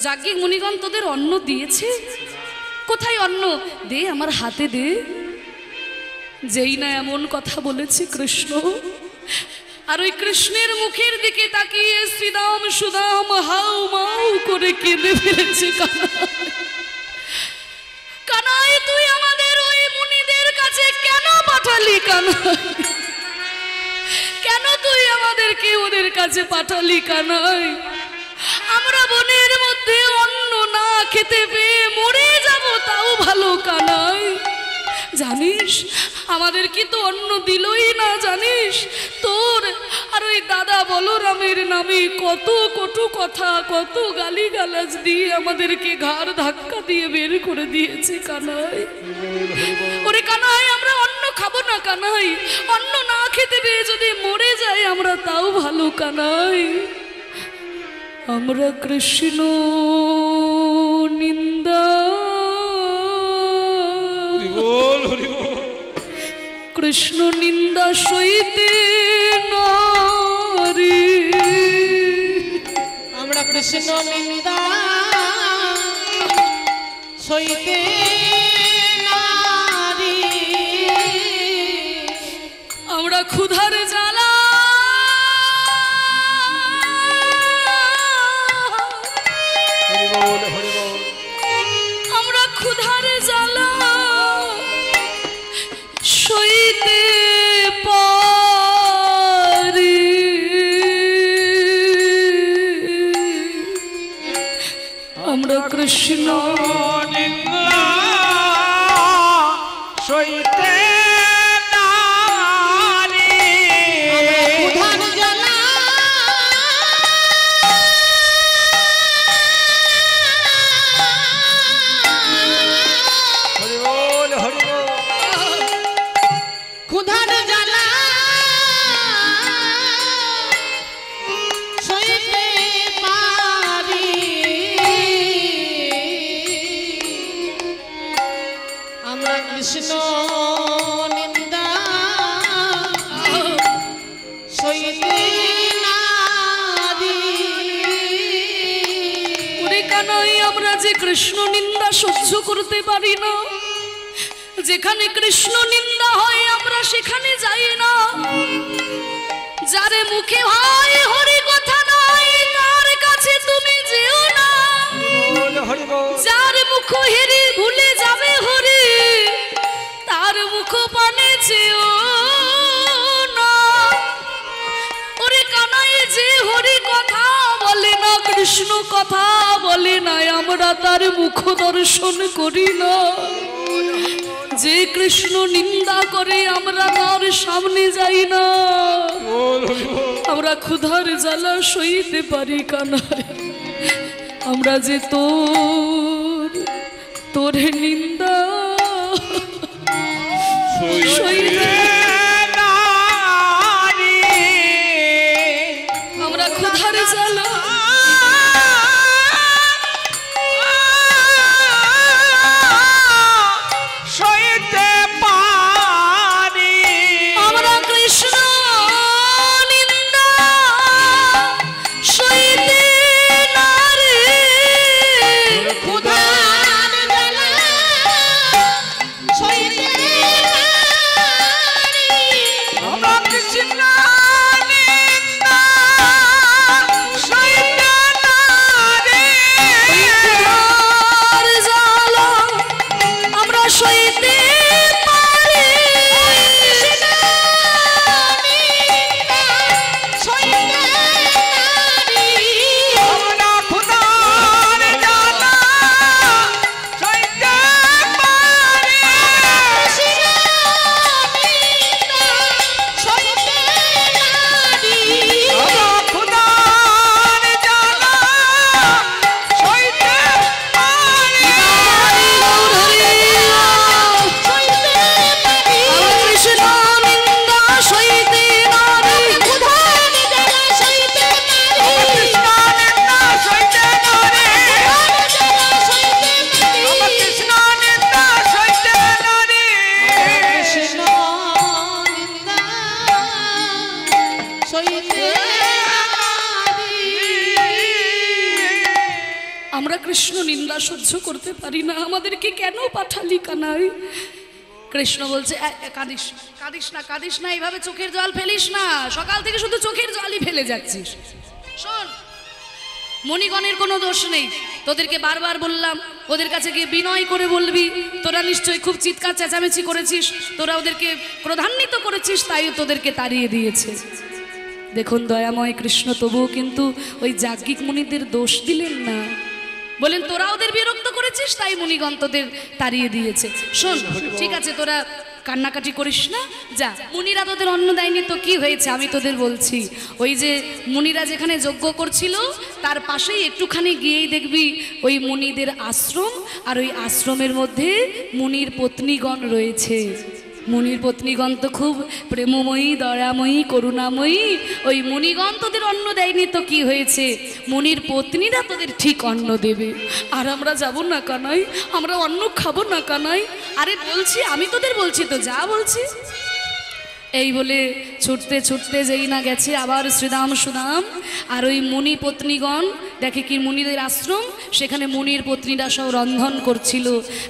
যাজ্ঞিক মুনিগণ তোদের অন্ন দিয়েছে? কোথায় অন্ন? দে, আমার হাতে দে। যেই না এমন কথা বলেছে কৃষ্ণ, আর ওই কৃষ্ণের মুখের দিকে তাকিয়ে শ্রীরাম সুদাম হাউ মাউ করে কেঁদে ফেলেছে। কানাই, তুই আমাদের ওই মুনিদের কাছে কেন পাঠালি? কানাই, কেন তুই আমাদেরকে ওদের কাছে পাঠালি? কানাই, আমরা বনের মধ্যে অন্ন না খেতে পেয়ে মরে যাব তাও ভালো। কানাই, জানিস আমাদের কি তো অন্ন দিলই না, জানিস? তোর আর ওই দাদা বলরামের নামে কত কটু কথা, কত গালিগালাজ দিয়ে আমাদেরকে ঘাড় ধাক্কা দিয়ে বের করে দিয়েছে। কানাই, ওরে কানাই, আমরা অন্ন খাবো না। কানাই, অন্ন না খেতে পেয়ে যদি মরে যাই আমরা তাও ভালো। কানাই, আমরা কৃষ্ণ নিন্দা, কৃষ্ণ নিন্দা সইতে নারী, আমরা কৃষ্ণ নিন্দা সইতে নারী, আমরা ক্ষুধার জ্বালা আমরা ক্ষুধার জ্বালা সইতে পারি, আমরা কৃষ্ণ নিন্দা সইতে নারী, ক্ষুধার জ্বালা হরি বল হরি বল। ক্ষুধার জ্বালা সইতে পারি, আমরা কৃষ্ণ নিন্দা সইতে নারী। ওরে কানাই, আমরা যে কৃষ্ণ নিন্দা সহ্য করতে পারি না, যেখানে কৃষ্ণ নিন্দা হয় আমরা সেখানে যাই না। যারে মুখে ভাই হরি কথা নাই তার কাছে তুমি যেও না, হরি বল। যার মুখ হেরি ভুলে যাবে হরি তার মুখ পানে যেও না। ওরে কানাই, যে হরি কথা বলে না, কৃষ্ণ কথা বলে না, আমরা তার মুখ দর্শন করি না। যে কৃষ্ণ নিন্দা করে আমরা তার সামনে যাই না। আমরা ক্ষুধার জ্বালা সইতে পারি। কানাই, আমরা যে তোর নিন্দা সইতে, আমরা ক্ষুধার জ্বালা সইতে পারি, আমরা কৃষ্ণ নিন্দা সইতে নারী, ক্ষুধার জ্বালা সইতে নারী, আমরা কৃষ্ণ নিন্দা সইতে নারী, ক্ষুধার জ্বালা আমরা সইতে পারি। কৃষ্ণ নিন্দা সহ্য করতে পারি না, আমাদেরকে কেন পাঠালি কানাই? কৃষ্ণ বলছে কাঁদিস কাঁদিস না, কাঁদিস না, এইভাবে চোখের জল ফেলিস না, সকাল থেকে শুধু চোখের জলই ফেলে যাচ্ছিস। শোন, মণিগণের কোনো দোষ নেই, তোদেরকে বারবার বললাম ওদের কাছে গিয়ে বিনয় করে বলবি, তোরা নিশ্চয়ই খুব চিৎকার চেঁচামেচি করেছিস, তোরা ওদেরকে ক্রোধান্বিত করেছিস, তাই তোদেরকে তাড়িয়ে দিয়েছে। দেখুন দয়াময় কৃষ্ণ তবুও কিন্তু ওই যাজ্ঞিক মুনিদের দোষ দিলেন না, বলেন তোরা ওদের বিরক্ত করেছিস তাই মুনিগণ তোদের তাড়িয়ে দিয়েছে। শোন, ঠিক আছে তোরা কান্নাকাটি করিস না, যা, মুনিরা তোদের অন্ন দেয়নি তো কি হয়েছে আমি তোদের বলছি। ওই যে মুনিরা যেখানে যজ্ঞ করছিল তার পাশেই একটুখানি গিয়েই দেখবি ওই মুনিদের আশ্রম, আর ওই আশ্রমের মধ্যে মুনির পত্নীগণ রয়েছে। মুনির পত্নীগণ তো খুব প্রেমময়ী, দয়াময়ী, করুণাময়ী। ওই মুনিগণ তোদের অন্ন দেয়নি তো কি হয়েছে, মুনির পত্নীরা তোদের ঠিক অন্ন দেবে। আর আমরা যাব না কানাই, আমরা অন্ন খাবো না কানাই। আরে বলছি, আমি তোদের বলছি তো, যা বলছি। এই বলে ছুটতে ছুটতে যেই না গেছে আবার শ্রীদাম সুদাম, আর ওই মুনি পত্নীগণ দেখে কি মুনিদের আশ্রম, সেখানে মুনির পত্নীরা সব রন্ধন করছিল।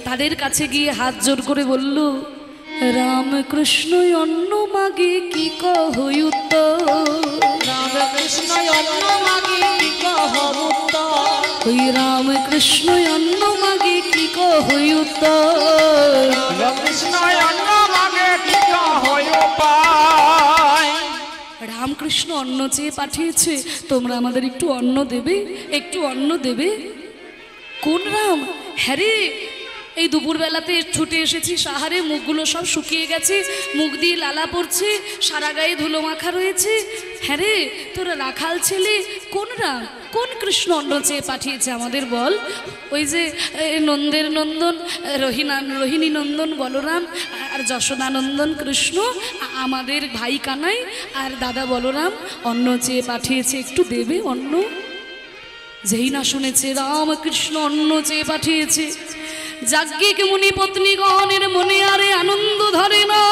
তাদের কাছে গিয়ে হাত জোর করে বলল, রামকৃষ্ণ অন্ন মাগে কি কহই উত্তর, রামকৃষ্ণ অন্ন মাগে কি কহব উত্তর, ওই রামকৃষ্ণ অন্ন মাগে কি কহই উত্তর, রামকৃষ্ণ অন্ন মাগে কি কহই উপায়। রামকৃষ্ণ অন্ন চেয়ে পাঠিয়েছে, তোমরা আমাদের একটু অন্ন দেবে, একটু অন্ন দেবে। কোন রাম? হ্যাঁ রে, এই দুপুরবেলাতে ছুটে এসেছি, সাহারে মুখগুলো সব শুকিয়ে গেছে, মুখ দিয়ে লালা পড়ছে, সারা গায়ে ধুলো মাখা রয়েছে। হ্যাঁ রে, তোরা রাখাল ছেলে, কোন রাম, কোন কৃষ্ণ অন্ন চেয়ে পাঠিয়েছে আমাদের বল? ওই যে নন্দের নন্দন, রোহিণী নন্দন বলরাম আর যশোদানন্দন কৃষ্ণ, আমাদের ভাই কানাই আর দাদা বলরাম অন্ন চেয়ে পাঠিয়েছে, একটু দেবে অন্ন। যেই না শুনেছে রামকৃষ্ণ অন্ন চেয়ে পাঠিয়েছে, যাজ্ঞিক মুনি পত্নীগণের মনে আরে আনন্দ ধরে না।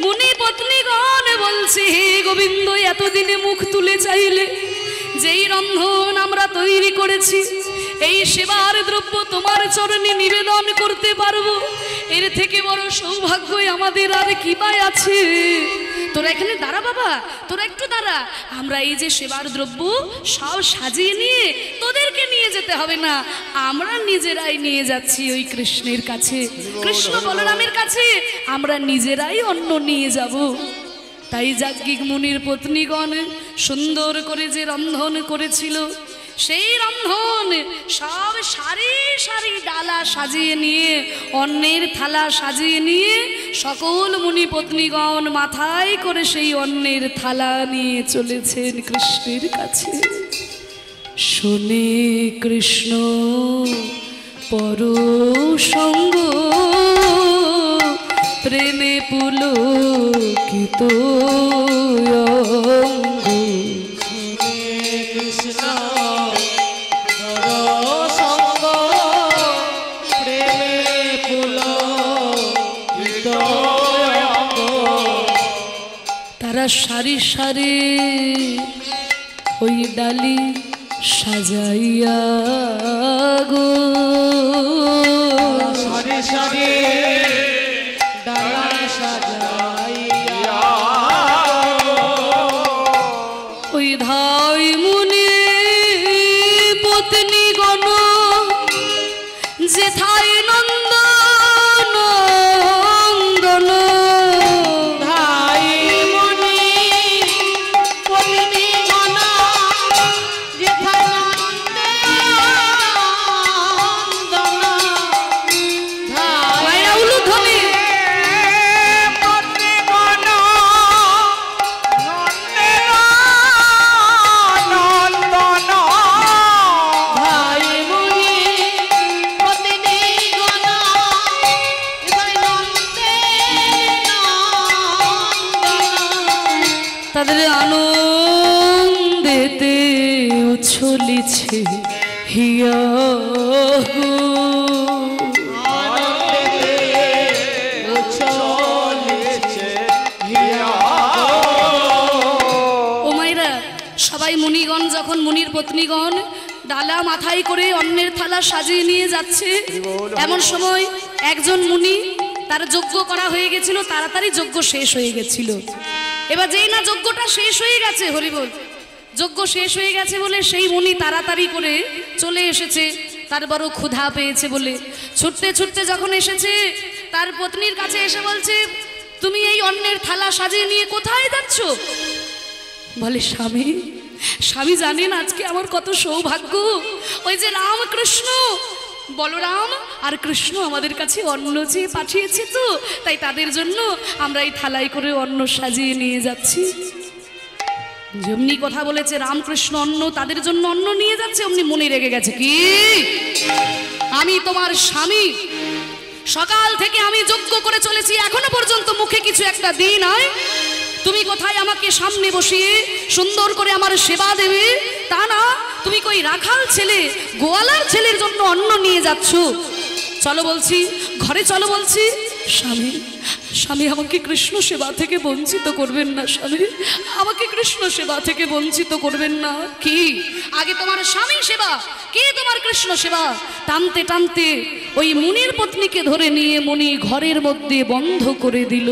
মুনি পত্নীগণ বলছে, হে গোবিন্দ, এতদিনে মুখ তুলে চাইলে যেই রন্ধন আমরা তৈরি করেছি, এই সেবার দ্রব্য তোমার চরণে নিবেদন করতে পারবো, এর থেকে বড় সৌভাগ্য আমাদের আর কি পায় আছে। তোরা এখানে দাঁড়া বাবা, তোরা একটু দাঁড়া, আমরা এই যে সেবার দ্রব্য সব সাজিয়ে নিয়ে তোদেরকে নিয়ে যেতে হবে না, আমরা নিজেরাই নিয়ে যাচ্ছি ওই কৃষ্ণের কাছে, কৃষ্ণ বলরামের কাছে আমরা নিজেরাই অন্ন নিয়ে যাব। তাই যাজ্ঞিক মুনির পত্নীগণ সুন্দর করে যে রন্ধন করেছিল, সেই রন্ধন সব সারি সারি ডালা সাজিয়ে নিয়ে, অন্নের থালা সাজিয়ে নিয়ে সকল মুনি পত্নীগণ মাথায় করে সেই অন্নের থালা নিয়ে চলেছেন কৃষ্ণের কাছে। শুনে কৃষ্ণ পরসঙ্গ, প্রেমে পুলকিত অঙ্গ, কৃষ্ণ সঙ্গ, প্রেমে পুলকিত অঙ্গ। তারা সারি সারি ওই ডালি সাজাইয়া গো, সারি সারি ডালা সাজাইয়া, ওই ধাই মুনি পত্নীগণ যেথায় নন্দন নন্দন, ধাই মনি পত্নী গণ যেথায় নন্দন, ধাই মায়েরা উলুধ্বনি, পত্নী গণ নন্দের নন্দন, ভাই মুনি পত্নী গণ যেথায় নন্দন, তাদের আনন্দেতে উছলিছে হিয়া গো। ও মায়েরা, সবাই মুনিগণ যখন মুনির পত্নীগণ ডালা মাথায় করে অন্নের থালা সাজিয়ে নিয়ে যাচ্ছে। এমন সময় একজন মুনি, তার যজ্ঞ করা হয়ে গেছিল, তাড়াতাড়ি যজ্ঞ শেষ হয়ে গেছিল। এবার যেই না যজ্ঞটা শেষ হয়ে গেছে, হরিবল, যজ্ঞ শেষ হয়ে গেছে বলে সেই মুনি তাড়াতাড়ি করে চলে এসেছে। তার বড় ক্ষুধা পেয়েছে বলে ছুটতে ছুটতে যখন এসেছে, তার পত্নীর কাছে এসে বলছে, তুমি এই অন্নের থালা সাজিয়ে নিয়ে কোথায় যাচ্ছ? বলে, স্বামী, স্বামী জানেন আজকে আমার কত সৌভাগ্য। ওই যে রামকৃষ্ণ, বলরাম আর কৃষ্ণ আমাদের কাছে অন্ন চেয়ে পাঠিয়েছে, তো তাই তাদের জন্য আমরা এই থালায় করে অন্ন সাজিয়ে নিয়ে যাচ্ছি। যেমনি কথা বলেছে রামকৃষ্ণ অন্ন, তাদের জন্য অন্ন নিয়ে যাচ্ছে, অমনি মনে রেগে গেছে, কি আমি তোমার স্বামী, সকাল থেকে আমি যজ্ঞ করে চলেছি, এখনো পর্যন্ত মুখে কিছু একটা দিই নাই, তুমি কোথায় আমাকে সামনে বসিয়ে সুন্দর করে আমার সেবা দেবে? তা না, তুমি কই রাখাল ছেলে, গোয়ালার ছেলের জন্য অন্ন নিয়ে যাচ্ছ। চলো বলছি, ঘরে চলো বলছি। স্বামী, স্বামী আমাকে কৃষ্ণ সেবা থেকে বঞ্চিত করবেন না, স্বামী আমাকে কৃষ্ণ সেবা থেকে বঞ্চিত করবেন না। কি আগে তোমার স্বামী সেবা, কি তোমার কৃষ্ণ সেবা? টানতে টানতে ওই মুনির পত্নীকে ধরে নিয়ে মুনি ঘরের মধ্যে বন্ধ করে দিল।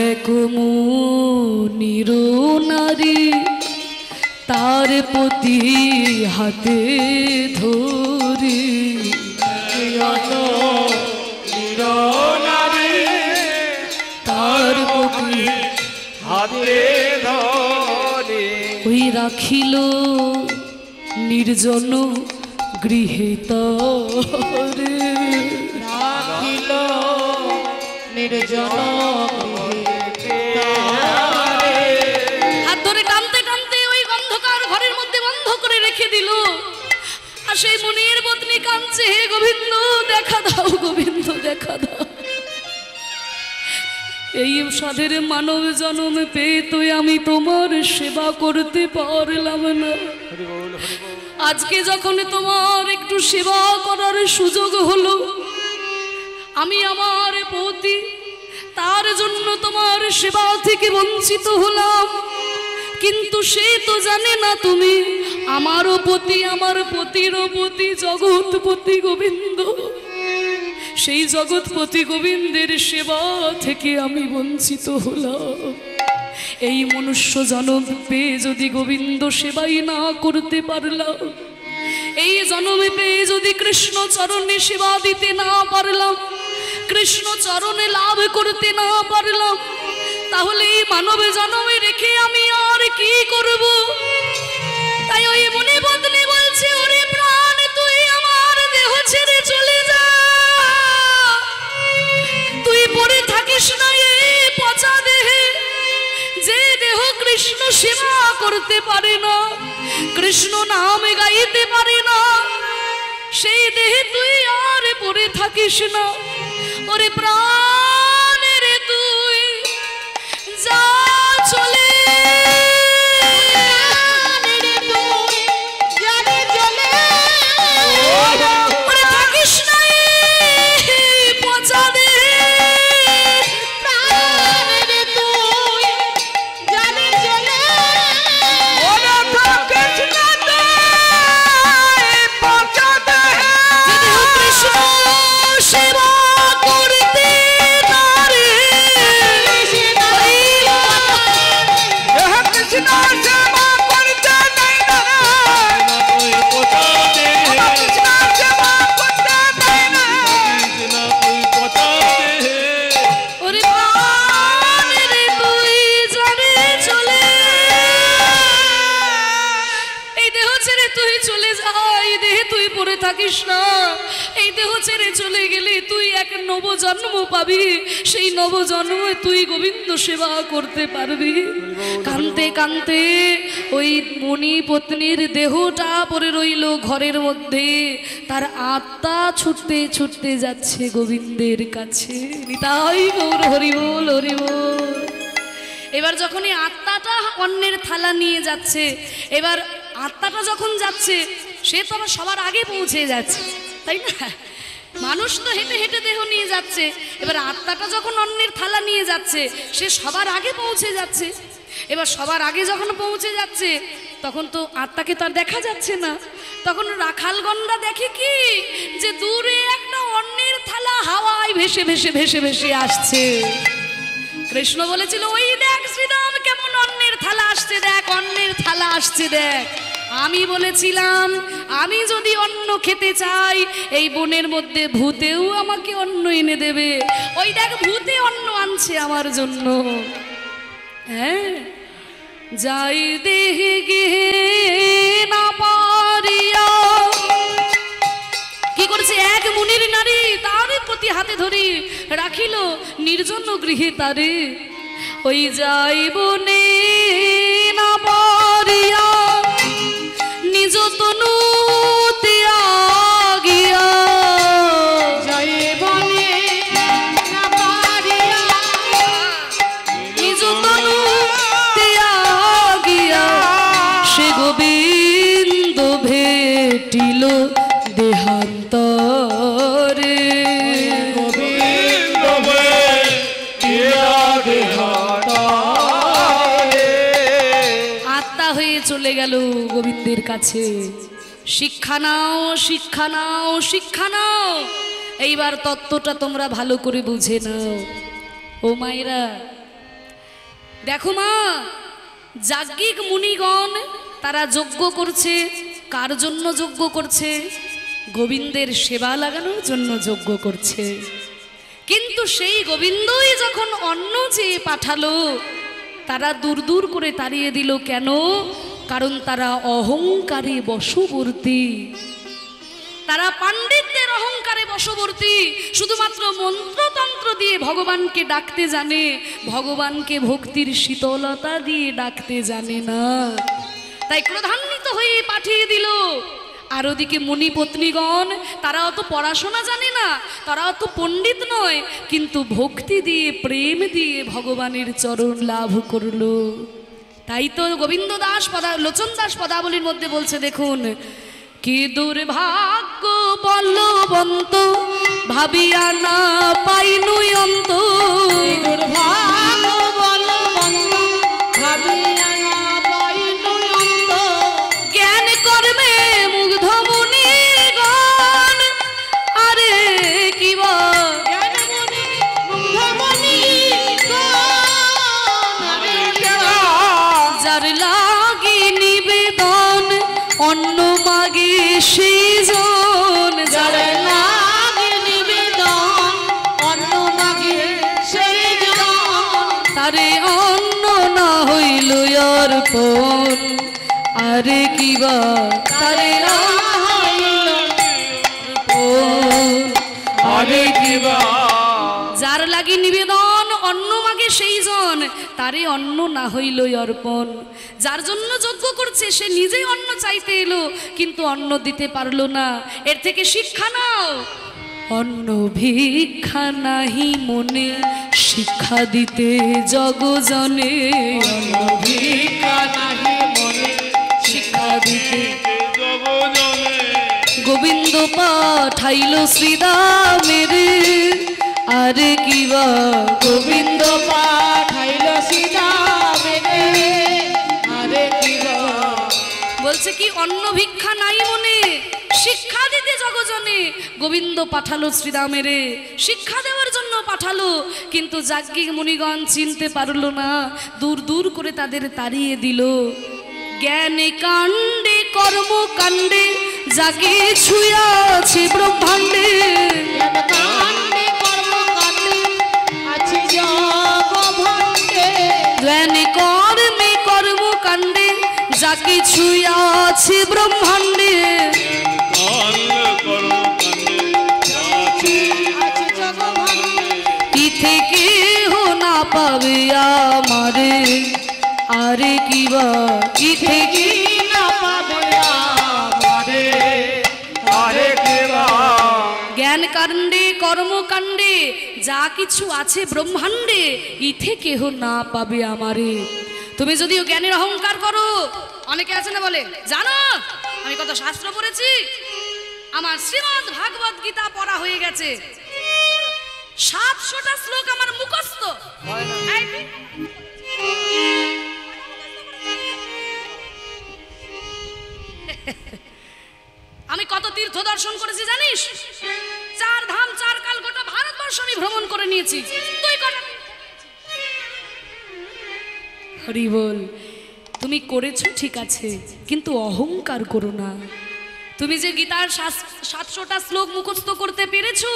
এক মুনির নারী তার পতি হাতে ধরে, তার পতি হাতে ধরে ওই রাখিল নির্জন গৃহে তরে, রাখিল নির্জন হাত ধরে টানতে টানতে ওই অন্ধকার ঘরের মধ্যে বন্ধ করে রেখে দিল। আর সেই মুনির পত্নী কাঁদছে, হে গোবিন্দ দেখা দাও, গোবিন্দ দেখা দাও, এই সাধের মানব জন্ম পেয়ে তো আমি তোমার সেবা করতে পারলাম না। আজকে যখন তোমার একটু সেবা করার সুযোগ হলো, আমি আমার পতি, তার জন্য তোমার সেবা থেকে বঞ্চিত হলাম। কিন্তু সে তো জানে না তুমি আমারও পতি, আমার পতিরও পতি, জগৎপতি গোবিন্দ। সেই জগৎপতি গোবিন্দের সেবা থেকে আমি বঞ্চিত হলাম। এই মনুষ্য জনম পেয়ে যদি গোবিন্দ সেবাই না করতে পারলাম, এই জন্মে পেয়ে যদি কৃষ্ণ চরণে সেবা দিতে না পারলাম, কৃষ্ণ চরণে লাভ করতে না পারলাম, তাহলে এই মানব জন্মে রেখে আমি আর কি করব? তাই ওই মুনি পত্নী বলছে, ওরে প্রাণ, তুই আমার দেহ ছেড়ে চলে যা, তুই পড়ে থাকিস না এই পচা দেহে। যে দেহ কৃষ্ণ সেবা করতে পারে না, কৃষ্ণ নাম গাইতে পারে না, সেই দেহে তুই আর পড়ে থাকিস না। ওরে প্রাণ রে, তুই যা চলে, ওরে থাকিস না এই পচা দেহে। থাকিস না, এই দেহ ছেড়ে চলে গেলে তুই এক নবজন্ম পাবি, সেই নবজন্মে তুই গোবিন্দ সেবা করতে পারবি। কানতে কানতে ওই মুনি পত্নীর দেহটা পড়ে রইল ঘরের মধ্যে, তার আত্মা ছুটতে ছুটতে যাচ্ছে গোবিন্দের কাছে। নিতাই গৌর হরি বল, হরি বল। এবার যখন এই আত্মাটা অন্যের থালা নিয়ে যাচ্ছে, এবার আত্মাটা যখন যাচ্ছে, সে তো আবার সবার আগে পৌঁছে যাচ্ছে, তাই না? মানুষ তো হেঁটে হেঁটে দেহ নিয়ে যাচ্ছে, এবার আত্মাটা যখন অন্যের থালা নিয়ে যাচ্ছে, সে সবার আগে পৌঁছে যাচ্ছে। এবার সবার আগে যখন পৌঁছে যাচ্ছে, তখন তো আত্মাকে তো আর দেখা যাচ্ছে না। তখন রাখালগণরা দেখে কি যে দূরে একটা অন্যের থালা হাওয়ায় ভেসে ভেসে ভেসে ভেসে আসছে। কৃষ্ণ বলেছিল, ওই দেখ শ্রীরাম কেমন অন্যের থালা আসছে, দেখ অন্যের থালা আসছে দেখ। আমি বলেছিলাম আমি যদি অন্ন খেতে চাই এই বনের মধ্যে ভূতেও আমাকে অন্ন এনে দেবে। ওই দেখ ভূতে অন্ন আনছে আমার জন্য। হ্যাঁ, যাই দেহে গে না পারিয়া, কি করেছে এক মুনির নারী তারই প্রতি হাতে ধরি রাখিল নির্জন গৃহে তারে। ওই যাইব নে না পারিয়া নিজ তনু ত্যাগিয়া, জয়বনে না পারিয়া নিজ তনু ত্যাগিয়া সে গোবিন্দ ভেটিল দেহান্তরে। আত্মা হয়ে চলে গেল গোবিন্দের কাছে। শিক্ষা নাও, শিক্ষা নাও, শিক্ষা নাও। এইবার তত্ত্বটা তোমরা ভালো করে বুঝে নাও। ও মায়েরা দেখো মা, যাজ্ঞিক মুনিগণ তারা যজ্ঞ করছে। কার জন্য যজ্ঞ করছে? গোবিন্দের সেবা লাগানোর জন্য যজ্ঞ করছে। কিন্তু সেই গোবিন্দই যখন অন্ন চেয়ে পাঠালো, তারা দূর দূর করে তাড়িয়ে দিল। কেন? কারণ তারা অহংকারে বশবর্তী। তারা পাণ্ডিত্যের অহংকারে বশবর্তী। শুধুমাত্র মন্ত্রতন্ত্র দিয়ে ভগবানকে ডাকতে জানে, ভগবানকে ভক্তির শীতলতা দিয়ে ডাকতে জানে না। তাই ক্রোধান্বিত হয়ে পাঠিয়ে দিল। আর ওদিকে মুনি পত্নীগণ তারা অত পড়াশোনা জানে না, তারা অত পণ্ডিত নয়, কিন্তু ভক্তি দিয়ে প্রেম দিয়ে ভগবানের চরণ লাভ করলো। তাই তো গোবিন্দ দাস লোচন দাস পদাবলীর মধ্যে বলছে, দেখুন কি দুর্ভাগ্য বলবন্ত ভাবিয়া না পাইনুই অন্ত। দুর্ভাগ্য বলবন্ত ভাবিয়া না পাইনুই অন্ত। জ্ঞান কর্মে মুগ্ধ মুনিগণ, আরে কি বল জ্ঞানমণি মুগ্ধমণিগণ, আরে যার লাগি নিবেদন অন্ন মাগে সেই জন, যার যার লাগে নিবেদন অন্ন মাগে সেই জন। তারে অন্ন না হইল অর্পণ, আরে কি বা তারে না হইল অর্পণ, আরে কি বা। যার লাগি নিবেদন অন্ন মাগে সেই জন, তারে অন্ন না হইল অর্পণ। যার জন্য যজ্ঞ করছে সে নিজেই অন্ন চাইতে এলো, কিন্তু অন্ন দিতে পারলো না। এর থেকে শিক্ষা নাও। অন্ন ভিক্ষা নাহি মনে, শিক্ষা দিতে জগজনে। অন্ন ভিক্ষা নাহি মনে, শিক্ষা দিতে গোবিন্দ পাঠাইল শ্রীরামের, আরে কি বা গোবিন্দ পাঠাইল সীতামেরে, আরে কি বা। বলছে কি অন্ন ভিক্ষা নাই মনে, শিক্ষা দিতে জগজনে। গোবিন্দ পাঠালো শ্রীরামেরে, শিক্ষা দেওয়ার জন্য পাঠালো। কিন্তু যাজ্ঞিক মুনিগণ চিনতে পারলো না, দূর দূর করে তাদের তাড়িয়ে দিল। জ্ঞানে কাণ্ডে কর্মকাণ্ডে যাকে ছুঁয়াছে ব্রহ্মাণ্ডে, কাণ্ডে কর্মকাণ্ডে আছে জগভণ্ডে। জ্ঞানে কর্মে কর্মকাণ্ডে যাকে ছুঁয়াছে ব্রহ্মাণ্ডে। আছে জগভণ্ডে। কি থেকে হো না পাবে আমারে, আরে কি বা কি থেকে না পাবে আমারে, আরে কেবা জ্ঞান কাণ্ডে কর্মকাণ্ডে যা কিছু আছে ব্রহ্মাণ্ডে, ইথে কেহ না পাবে আমারে। তুমি যদিও জ্ঞানের অহংকার করো, অনেকে আছে না বলে জানো আমি কত শাস্ত্র পড়েছি, আমার শ্রীমদ্ ভাগবত গীতা পড়া হয়ে গেছে, 700টা শ্লোক আমার মুখস্থ। এই আমি কত তীর্থ দর্শন করেছি জানিস? 4 ধাম 4 কাল গোটা ভারতবর্ষ আমি ভ্রমণ করে নিয়েছি। তুই কটা? হরি বল। তুমি করেছো ঠিক আছে, কিন্তু অহংকার করো না। তুমি যে গীতার 700টা শ্লোক মুখস্থ করতে পেরেছো,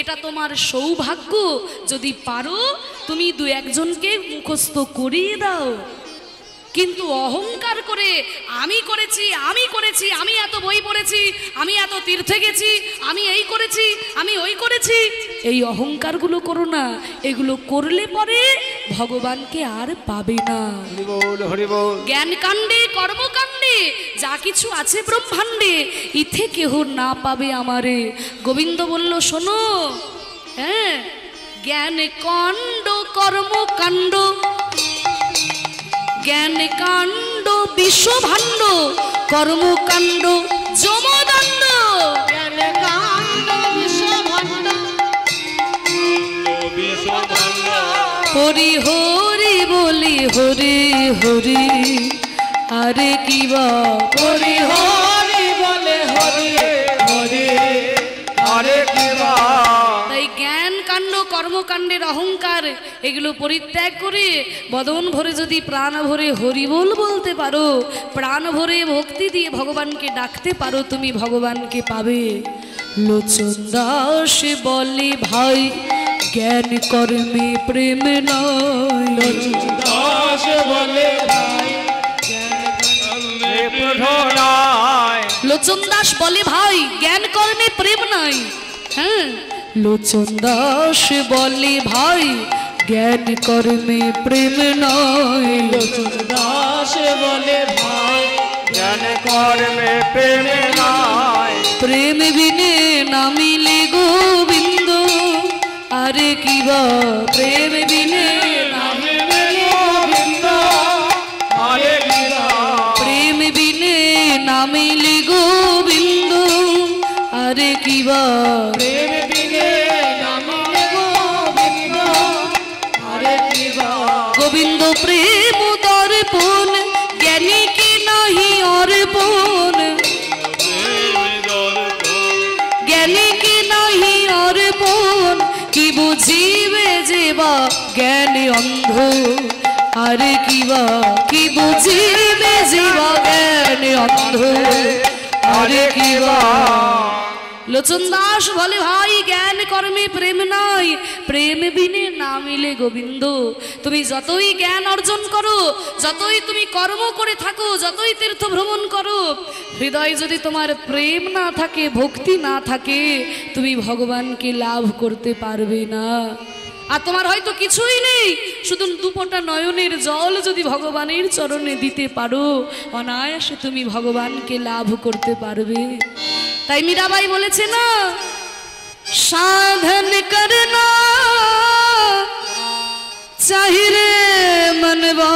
এটা তোমার সৌভাগ্য। যদি পারো তুমি 2-1 জনকে মুখস্থ করিয়ে দাও, কিন্তু অহংকার করে আমি করেছি, আমি এত বই পড়েছি, আমি এত তীর্থে গেছি, আমি এই করেছি, আমি ওই করেছি, এই অহংকারগুলো করো না। এগুলো করলে পরে ভগবানকে আর পাবে না। হরি বল, হরি বল। জ্ঞান কাণ্ডে কর্মকাণ্ডে যা কিছু আছে ব্রহ্মাণ্ডে, ইথে কেহ না পাবে আমারে। গোবিন্দ বলল শোনো, হ্যাঁ, জ্ঞান কাণ্ড কর্মকাণ্ড, জ্ঞান কাণ্ড বিশ্বভাণ্ড, কর্মকাণ্ড যমদণ্ড। জ্ঞান কাণ্ড বিশ্বভাণ্ড, হরি হরি বলি হরি হরি, আরে কি বা হরি হরি বলে হরি হরি হরে কৃপা। তাই জ্ঞান কাণ্ড কর্মকাণ্ডের অহংকার এগুলো পরিত্যাগ করে বদন ভরে যদি প্রাণ ভরে হরি বল বলতে পারো, প্রাণ ভরে ভক্তি দিয়ে ভগবানকে ডাকতে পারো, তুমি ভগবানকে পাবে। লোচন দাস বলে ভাই জ্ঞান কর্মে প্রেম নয়। দাস বলে ভাই প্রধানায়। লোচন দাস বলে ভাই জ্ঞান কর্মে প্রেম নাই। হ্যাঁ, লোচন দাস বলে ভাই জ্ঞান কর্মে প্রেম নয়। দাস বলে ভাই জ্ঞান কর্মে প্রেম নাই। প্রেম বিনে না মিলে গোবিন্দ, আরে কি বা প্রেম বিনে না মিলে গোবিন্দ হরে কৃপা। প্রেম বিনে না মিলে গোবিন্দ, আরে কি বা প্রেম বিনে নামিলে গোবিন্দ হরে কৃপা। গোবিন্দ প্রেম দর্পণ, জ্ঞানী কি নাহি অর্পণ, জ্ঞানী কি নাহি অর্পণ, কি বুঝিবে যে বা জ্ঞানী অন্ধ, আরে কি বা কি বুঝিবে যে বা জ্ঞানী অন্ধ, আরে কি বা। লোচন দাস বলে ভাই জ্ঞান কর্মে প্রেম নাই, প্রেম বিনে না মিলে গোবিন্দ। তুমি যতই জ্ঞান অর্জন করো, যতই তুমি কর্ম করে থাকো, যতই তীর্থ ভ্রমণ করো, হৃদয়ে যদি তোমার প্রেম না থাকে, ভক্তি না থাকে, তুমি ভগবানকে লাভ করতে পারবে না। আর তোমার হয়তো কিছুই নেই, শুধু 2 ফোঁটা নয়নের জল যদি ভগবানের চরণে দিতে পারো, অনায়াসে তুমি ভগবানকে লাভ করতে পারবে। তাই মীরাবাই বলেছে না, সাধন করনা चाहिए मनवा,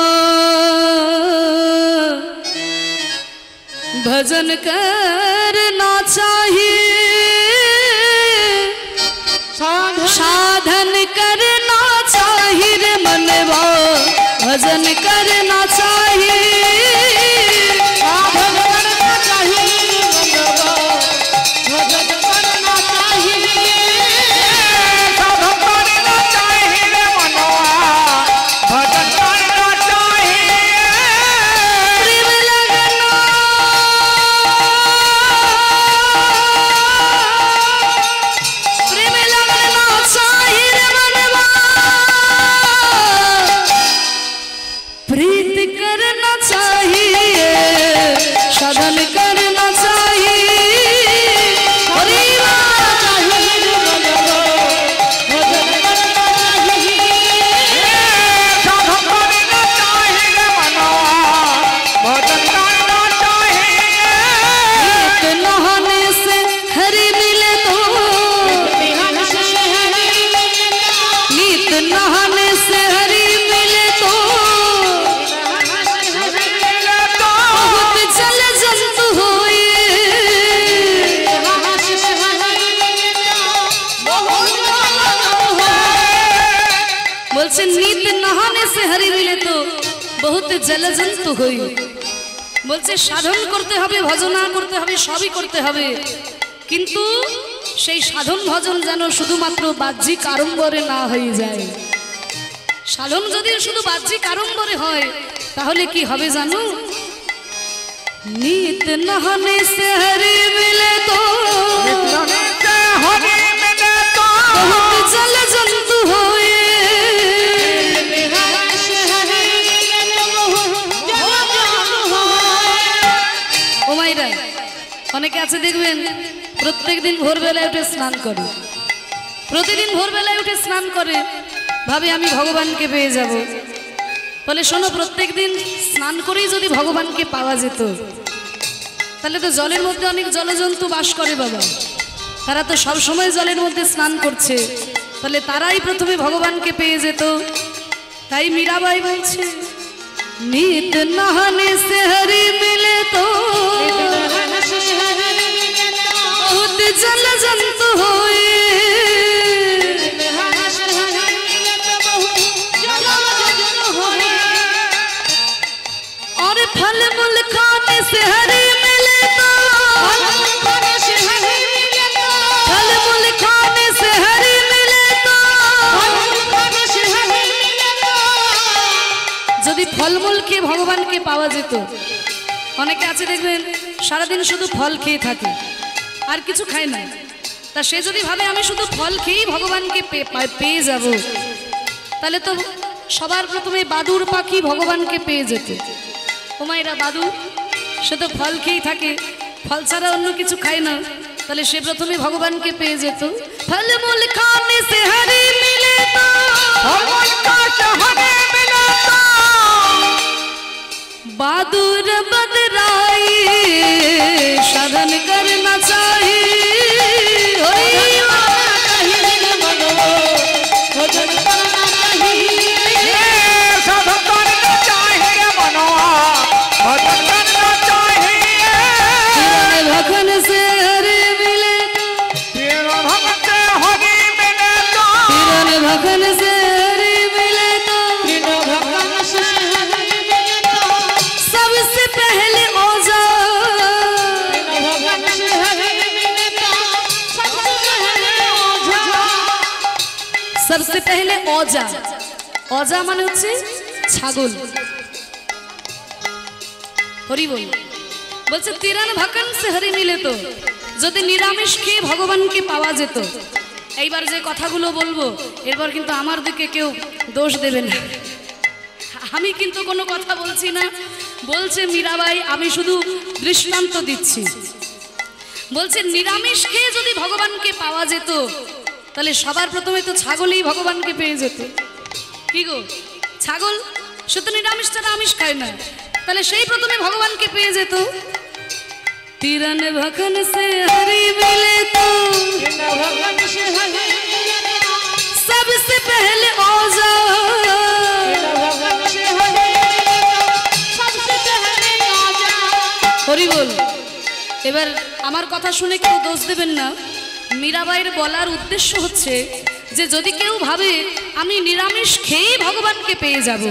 भजन करना चाहिए, साधन करना चाहिए मनवा, भजन करना चाहिए, साधन करना चाहिए मनवा, भजन करना चाहिए, साधन करना चाहिए मनवा, भजन करना चाहिए। प्रेम लगना, प्रेम लगना चाहिए मनवा, प्रीत करना चाहिए, साधन करना चाहिए, हरि चाहिए मनवा, भजन करना चाहिए, साधन करना चाहिए मनवा, भजन करना चाहिए। एक नहाने से हरि मिले तो, बिहान से हरि मिलना, नित नहाने से हरि मिले तो, बहुत जल जंतु होए, बोलছে नित नहाने से हरि मिले तो बहुत जल जंतु होई। বলছে সাধন করতে হবে, ভজনা করতে হবে, সবই করতে হবে, কিন্তু সেই সাধন ভজন যেন শুধুমাত্র বাহ্যিক আড়ম্বরে না হয়ে যায়। সাধন যদি শুধু বাহ্যিক আড়ম্বরে হয় তাহলে কি হবে জানো? নিত নহানে সে হরি মিলে তো বহুত জল জন্তু হয়ে। ও মাইরা, অনেকে আছে দেখবেন প্রত্যেক দিন ভোরবেলায় উঠে স্নান করে, প্রতিদিন ভোরবেলায় উঠে স্নান করে, ভাবে আমি ভগবানকে পেয়ে যাব। বলে শোনো, প্রত্যেক দিন স্নান করেই যদি ভগবানকে পাওয়া যেত তাহলে তো জলের মধ্যে অনেক জলজন্তু বাস করে বাবা, তারা তো সব সময় জলের মধ্যে স্নান করছে, তাহলে তারাই প্রথমে ভগবানকে পেয়ে যেত। তাই মীরাবাই বলছে নিত নহানে সে হরি মিলে তো বহুত জল জন্তু হয়ে। और फल मूल खाने से हरि मिले तो, फल मूल खाने से हरि मिले तो, যদি ফলমূল খেয়ে ভগবানকে পাওয়া যেত। অনেকে আছে দেখবেন সারাদিন শুধু ফল খেয়ে থাকে, আর কিছু খায় না, তা সে যদি ভাবে আমি শুধু ফল খেয়েই ভগবানকে পেয়ে যাব, তাহলে তো সবার প্রথমে বাদুর পাখি ভগবানকে পেয়ে যেত। ওমাইরা বাদু, সে তো ফল খেয়েই থাকে, ফল ছাড়া অন্য কিছু খায় না, তাহলে সে প্রথমে ভগবানকে পেয়ে যেত। ফল মূল খানে সে হরি মিলে তো, বাদুর বদরাই সাধন করনা চাহি। भगन से हरि मिले, भगन से हरि मिले तो, सबसे पहले ओझा, सबसे पहले ओझा। ओझा মানে হচ্ছে ছাগল। হরি বল। বলছে তিরান ভাকান সে হরি মিলে তো, যদি নিরামিষ খেয়ে ভগবানকে পাওয়া যেত। এইবার যে কথাগুলো বলবো এরপর কিন্তু আমার দিকে কেউ দোষ দেবে না, আমি কিন্তু কোনো কথা বলছি না, বলছে মীরাবাই, আমি শুধু দৃষ্টান্ত দিচ্ছি। বলছে নিরামিষ খেয়ে যদি ভগবানকে পাওয়া যেত তাহলে সবার প্রথমে তো ছাগলই ভগবানকে পেয়ে যেত। কি গো, ছাগল সে তো নিরামিষ ছাড়া আমিষ খায় না, তাহলে সেই প্রথমে ভগবানকে পেয়ে যেত। তিরন ভখন সে হরি মিলে তো, सबसे पहले ओझा, হরি বল। এবার আমার কথা শুনে কেউ দোষ দেবেন না, মীরাবাইয়ের বলার উদ্দেশ্য হচ্ছে যে যদি কেউ ভাবে আমি নিরামিষ খেয়ে ভগবানকে পেয়ে যাব,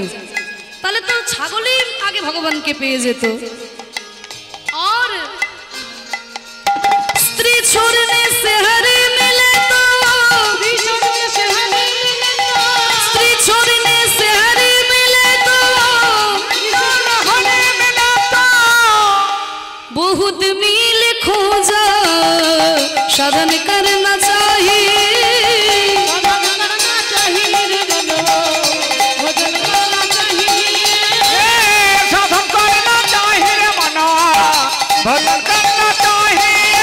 তাহলে তো ছাগলই আগে ভগবানকে পেয়ে যেত। और स्त्री छोड़ने से हरि मिले तो, स्त्री छोड़ने से हरि मिले तो, बहुत मील खोजा साधन करना चाहिए। भजन करना चाहिए,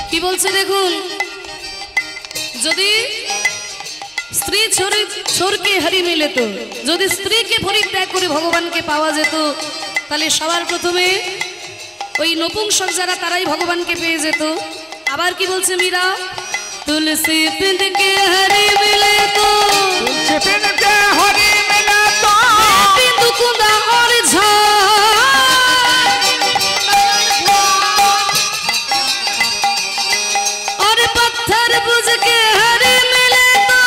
কি বলছে দেখুন, যদি স্ত্রী ছোরকে হরি মিলে তো, যদি স্ত্রীকে পরিত্যাগ করে ভগবানকে পাওয়া যেত তাহলে সবার প্রথমে ওই নপুংসক যারা তারাই ভগবানকে পেয়ে যেত। আবার কি বলছে মীরা, तुलसी पिंड के हरि मिले तो, तुलसी पिंड के हरि मिले तो, बिंदु कुंदा और झा, और पत्थर बुझ के हरि मिले तो,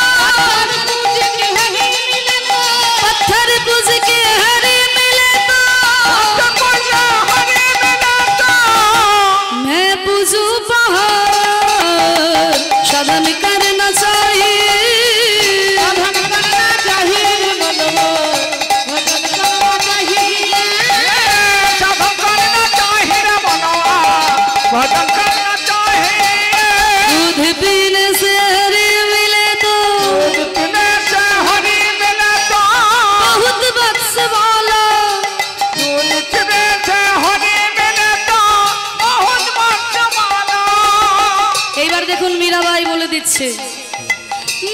साधन करना चाहिए साधन करना चाहिए मनवा भजन करना चाहिए साधन करना चाहिए रे मनवा भजन करना चाहिए दूध पीने से हरि मिले तो दूध पीने से हरि मिले तो बहुत बख्श वाला दूध पीने से हरि मिले तो बहुत बख्शवाला এইবার দেখুন মীরাবাই বলে দিচ্ছে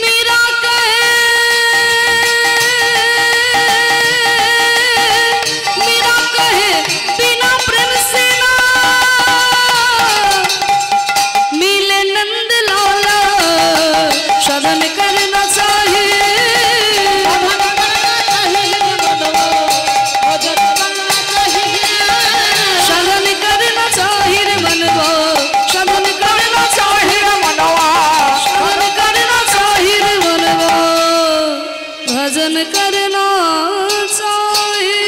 মীরা কহে মীরা কহে बिना प्रेम से ना मिले नंद लाला साधन करना चाहिए साधन करना चाहिए मनवा भजन करना चाहिए साधन करना चाहिए रे मनवा साधन करना चाहिए रे मनवा साधन करना चाहिए रे मनवा भजन करना चाहिए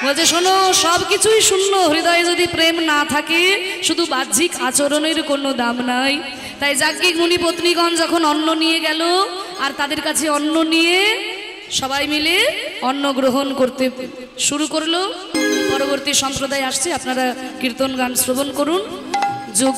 বলছে শোনো সব কিছুই শূন্য হৃদয়ে যদি প্রেম না থাকে শুধু বাহ্যিক আচরণের কোনো দাম নাই তাই যাজ্ঞিক মুনি পত্নীগণ যখন অন্ন নিয়ে গেল আর তাদের কাছে অন্ন নিয়ে সবাই মিলে অন্ন গ্রহণ করতে শুরু করলো পরবর্তী সম্প্রদায় আসছে আপনারা কীর্তন গান শ্রবণ করুন যোগ